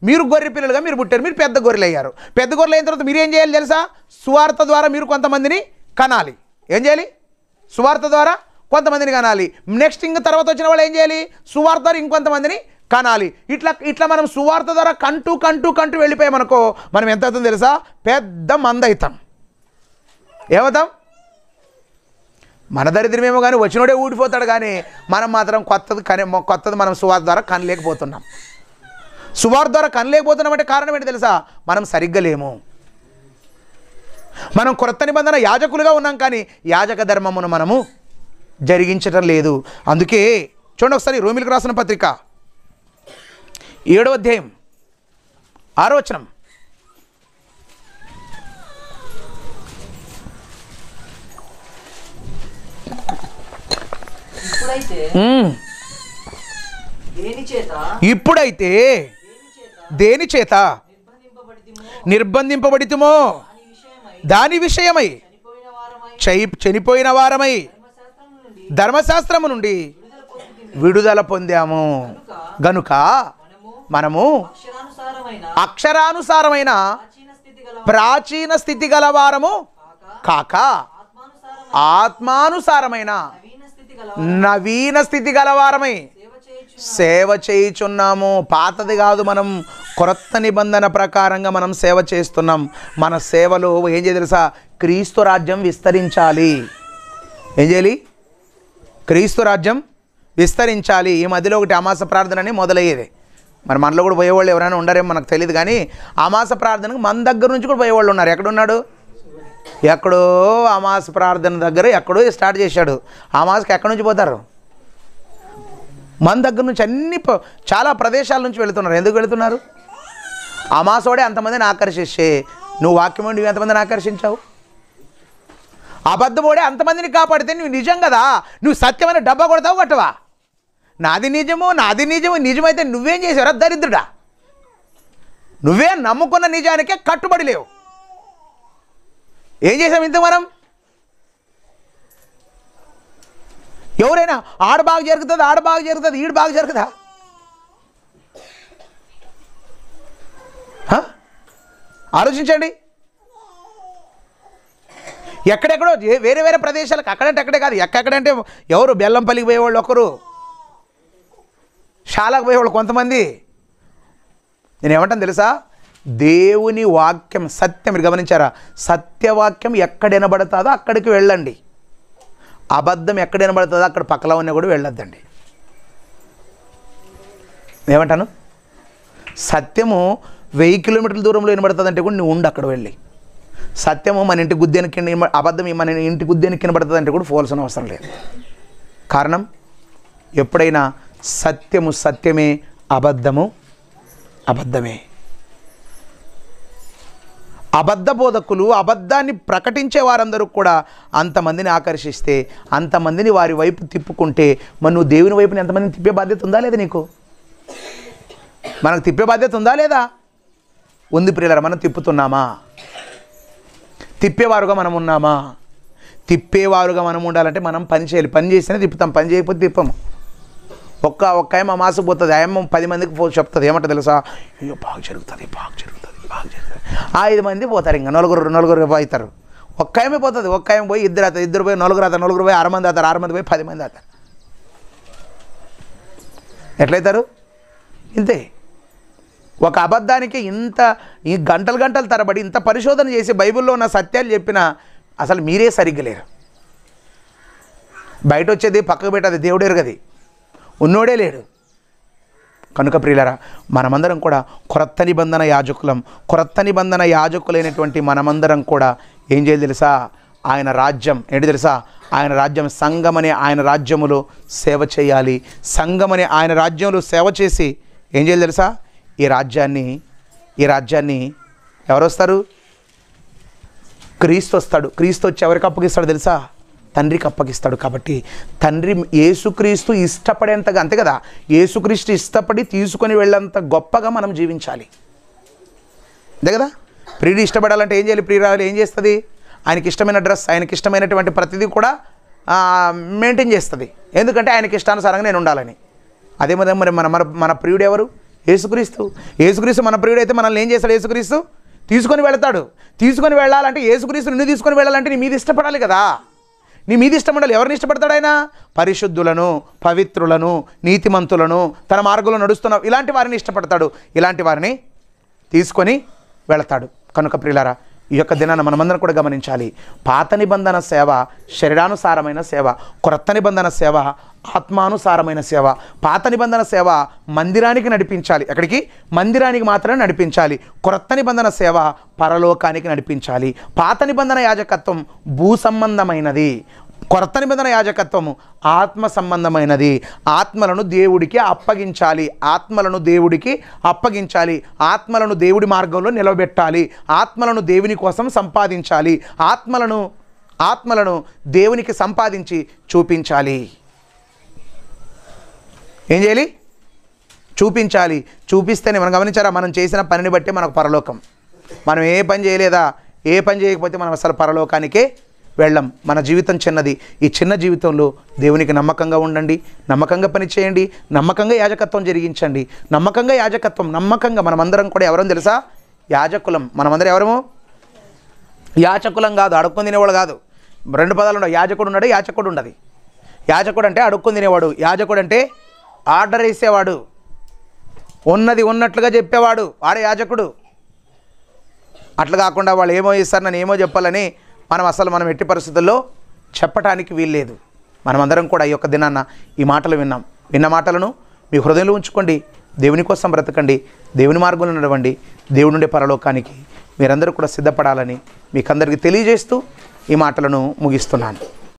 మీరు గొర్రె పిల్లలుగా మీరు పుట్టారు, మీరు పెద్ద గొర్రెలు అయ్యారు. పెద్ద గొర్రెలు అయిన తర్వాత మీరు ఏం చేయాలి తెలుసా? సువార్త ద్వారా మీరు కొంతమందిని కనాలి. ఏం చేయాలి? సువార్త ద్వారా కొంతమందిని కనాలి. నెక్స్ట్ ఇంక తర్వాత వచ్చిన వాళ్ళు ఏం చేయాలి? సువార్త ద్వారా ఇంకొంతమందిని కనాలి. ఇట్లా మనం సువార్త ద్వారా కంటూ వెళ్ళిపోయామనుకో, మనం ఎంత అవుతుందో తెలుసా? పెద్ద మంది అవుతాం. ఏమవుతాం? మన దరిద్రమేమో కానీ వచ్చినోడే ఊడిపోతాడు, కానీ మనం మాత్రం కొత్తది మనం సువార్త ద్వారా కనలేకపోతున్నాం. సువార్త ద్వారా కనలేకపోతున్నామంటే కారణం ఏంటి తెలుసా? మనం సరిగ్గా లేము. మనం క్రొత్త నిబంధన యాజకులుగా ఉన్నాం, కానీ యాజక ధర్మమును మనము జరిగించటం లేదు. అందుకే చూడండి ఒకసారి రోమిలకు రాసిన పత్రిక 7వ అధ్యాయం 6వ వచనం. ఇప్పుడైతే దేని చేత నిర్బంధింపబడితిమో దాని విషయమై చనిపోయిన వారమై ధర్మశాస్త్రము నుండి విడుదల పొందాము గనుక మనము అక్షరానుసారమైన ప్రాచీన స్థితి గలవారము కాక ఆత్మానుసారమైన నవీన స్థితి గలవారమై సేవ చేయుచున్నాము. పాతది కాదు, మనం క్రొత్త నిబంధన ప్రకారంగా మనం సేవ చేస్తున్నాం. మన సేవలో ఏం చేయాలి తెలుసా? క్రీస్తు రాజ్యం విస్తరించాలి. ఏం చేయాలి? క్రీస్తు రాజ్యం విస్తరించాలి. ఈ మధ్యలో ఒకటి అమాస ప్రార్థన అని మొదలయ్యేది. మరి మనలో కూడా పోయేవాళ్ళు ఎవరైనా ఉండారేమో మనకు తెలియదు, కానీ అమాస ప్రార్థనకు మన దగ్గర నుంచి కూడా పోయేవాళ్ళు ఉన్నారు. ఎక్కడున్నాడు? ఎక్కడో అమాస ప్రార్థన దగ్గర ఎక్కడో స్టార్ట్ చేశాడు. అమాసకి ఎక్కడి నుంచి పోతారు? మన దగ్గర నుంచి చాలా ప్రదేశాల నుంచి వెళుతున్నారు. ఎందుకు వెళుతున్నారు? అమాసోడే అంతమందిని ఆకర్షిస్తే నువ్వు వాక్యం నువ్వు ఎంతమందిని ఆకర్షించావు? అబద్ధమోడే అంతమందిని కాపాడితే నువ్వు నిజం కదా, నువ్వు సత్యమైన డబ్బా కొడతావు కట్టవా? నాది నిజము నిజమైతే నువ్వేం చేసావురా దరిద్రుడా? నువ్వే నమ్ముకున్న నిజానికే కట్టుబడి లేవు. ఏం చేసాం ఇంత మనం? ఎవరైనా ఆడ బాగా జరుగుతుంది ఈడు బాగా జరుగుతుందా? ఆలోచించండి. ఎక్కడెక్కడో వేరే ప్రదేశాలకు అక్కడంటే అక్కడే కాదు, ఎక్కడంటే ఎవరు బెల్లంపల్లికి పోయేవాళ్ళు ఒకరు, షాలాకు పోయేవాళ్ళు కొంతమంది. నేను ఏమంటాను తెలుసా? దేవుని వాక్యం సత్యం, మీరు గమనించారా? సత్యవాక్యం ఎక్కడ వినబడుతుందో అక్కడికి వెళ్ళండి. అబద్ధం ఎక్కడ వినబడుతుందో అక్కడ పక్కలో ఉన్నా కూడా వెళ్ళొద్దండి. ఏమంటాను? సత్యము 1000 కిలోమీటర్ల దూరంలో వినబడుతుందంటే కూడా నువ్వు ఉండు అక్కడ వెళ్ళి. సత్యము మన ఇంటి గుద్దెనికి, అబద్ధం మన ఇంటి గుద్దెనికి వినబడుతుందంటే కూడా పోవాల్సిన అవసరం లేదు. కారణం, ఎప్పుడైనా సత్యము సత్యమే, అబద్ధము అబద్ధమే. అబద్ధ బోధకులు, అబద్ధాన్ని ప్రకటించే వారందరూ కూడా అంతమందిని ఆకర్షిస్తే, అంతమందిని వారి వైపు తిప్పుకుంటే, మరి నువ్వు దేవుని వైపుని ఎంతమందిని తిప్పే బాధ్యత ఉందా లేదా? నీకు మనకు తిప్పే బాధ్యత ఉందా లేదా? ఉంది ప్రియులారా. మనం తిప్పుతున్నామా? తిప్పేవారుగా మనం ఉన్నామా? తిప్పేవారుగా మనం ఉండాలంటే మనం పని చేయాలి. పని చేస్తేనే తిప్పుతాం, పని చేయకపోతే తిప్పము. ఒక్క ఏమో మాసిపోతుంది, ఆయమ్మ 10 మందికి చెప్తుంది. ఏమంట తెలుసా? అయ్యో బాగా జరుగుతుంది, బాగా జరుగుతుంది, బాగా జరుగుతుంది. 5 మంది పోతారు, ఇంకా నలుగురు పోతారు. ఒక్క ఏమే పోతుంది. ఒక్క ఏమి పోయి ఇద్దరు అవుతారు, ఇద్దరు పోయి నలుగురు అవుతారు, నలుగురు పోయి 6 మంది అవుతారు, 6 మంది పోయి 10 మంది అవుతారు. ఎట్లయితారు? ఇంతే. ఒక అబద్ధానికి ఈ గంటలు తరబడి ఇంత పరిశోధన చేసి బైబిల్లో ఉన్న సత్యాలు చెప్పినా అసలు మీరే సరిగ్గా లేరు. బయట వచ్చేది పక్కకు పెట్టేది దేవుడు ఎరుగది, ఉన్నోడే లేడు. కనుక ప్రియులారా, మనమందరం కూడా క్రొత్త నిబంధన యాజకులం. క్రొత్త నిబంధన యాజకులైనటువంటి మనమందరం కూడా ఏం చేయాలి తెలుసా? ఆయన రాజ్యం ఏంటి తెలుసా? ఆయన రాజ్యం సంఘమనే ఆయన రాజ్యములో సేవ చేయాలి. సంఘమనే ఆయన రాజ్యంలో సేవ చేసి ఏం చేయాలి తెలుసా? ఈ రాజ్యాన్ని ఎవరు వస్తారు? క్రీస్తు వస్తాడు. క్రీస్తు వచ్చి ఎవరికి అప్పగిస్తాడు తెలుసా? తండ్రికి అప్పగిస్తాడు. కాబట్టి తండ్రి యేసుక్రీస్తు ఇష్టపడేంతగా, అంతే కదా, యేసుక్రీస్తు ఇష్టపడి తీసుకొని వెళ్ళేంత గొప్పగా మనం జీవించాలి. అంతే కదా? ప్రియుడు ఇష్టపడాలంటే ఏం చేయాలి? ప్రియురాలు ఏం చేస్తుంది? ఆయనకి ఇష్టమైన డ్రెస్, ఆయనకి ఇష్టమైనటువంటి ప్రతిదీ కూడా మెయింటైన్ చేస్తుంది. ఎందుకంటే ఆయనకి ఇష్టానుసారంగా నేను ఉండాలని. అదే మరి మన ప్రియుడు ఎవరు? యేసుక్రీస్తు. యేసుక్రీస్తు మన ప్రియుడు అయితే మనల్ని ఏం చేస్తాడు? యేసుక్రీస్తు తీసుకొని వెళతాడు. తీసుకొని వెళ్ళాలంటే, యేసుక్రీస్తు నిన్ను తీసుకొని వెళ్ళాలంటే నీ మీద ఇష్టపడాలి కదా. నీ మీద ఇష్టం ఉండాలి. ఎవరిని ఇష్టపడతాడు ఆయన? పరిశుద్ధులను, పవిత్రులను, నీతిమంతులను, తన మార్గంలో నడుస్తున్న ఇలాంటి వారిని ఇష్టపడతాడు. ఇలాంటి వారిని తీసుకొని వెళతాడు. కనుక ప్రియులారా, ఈ యొక్క దినాన్ని మనమందరం కూడా గమనించాలి. పాత నిబంధన సేవ శరీరానుసారమైన సేవ, క్రొత్త నిబంధన సేవ ఆత్మానుసారమైన సేవ. పాత నిబంధన సేవ మందిరానికి నడిపించాలి. ఎక్కడికి? మందిరానికి మాత్రమే నడిపించాలి. క్రొత్త నిబంధన సేవ పరలోకానికి నడిపించాలి. పాత నిబంధన యాజకత్వం భూ సంబంధమైనది, క్రొత్త నిబంధన యాజకత్వము ఆత్మ సంబంధమైనది. ఆత్మలను దేవుడికి అప్పగించాలి. ఆత్మలను దేవుడికి అప్పగించాలి. ఆత్మలను దేవుడి మార్గంలో నిలబెట్టాలి. ఆత్మలను దేవుని కోసం సంపాదించాలి. ఆత్మలను దేవునికి సంపాదించి చూపించాలి. ఏం చేయాలి? చూపించాలి. చూపిస్తేనే, మనం గమనించారా, మనం చేసిన పనిని బట్టి మనకు పరలోకం. మనం ఏ పని చేయలేదా, ఏ పని చేయకపోతే మనం అసలు పరలోకానికే వెళ్ళం. మన జీవితం చిన్నది. ఈ చిన్న జీవితంలో దేవునికి నమ్మకంగా ఉండండి, నమ్మకంగా పని చేయండి, నమ్మకంగా యాజకత్వం జరిగించండి. నమ్మకంగా మనమందరం కూడా ఎవరో తెలుసా? యాజకులం. మనమందరం ఎవరము? యాచకులం కాదు, అడుక్కొని తినేవాడు కాదు. 2 పదాలు ఉండవు. యాజకుడు ఉన్నాడు, యాచకుడు ఉండదు. యాజకుడు అంటే అడుక్కొని తినేవాడు. యాజకుడు అంటే ఆర్డర్ వేసేవాడు, ఉన్నది ఉన్నట్లుగా చెప్పేవాడు, వాడే యాజకుడు. అట్లా కాకుండా వాళ్ళు ఏమో ఇస్తారు, నన్ను ఏమో చెప్పాలని మనం ఎట్టి పరిస్థితుల్లో చెప్పటానికి వీల్లేదు. మనమందరం కూడా ఈ యొక్క దినాన్న ఈ మాటలు విన్న మాటలను మీ హృదయంలో ఉంచుకోండి. దేవుని కోసం బ్రతకండి, దేవుని మార్గంలో నడవండి. దేవుడి నుండి పరలోకానికి మీరందరూ కూడా సిద్ధపడాలని మీకందరికీ తెలియజేస్తూ ఈ మాటలను ముగిస్తున్నాను.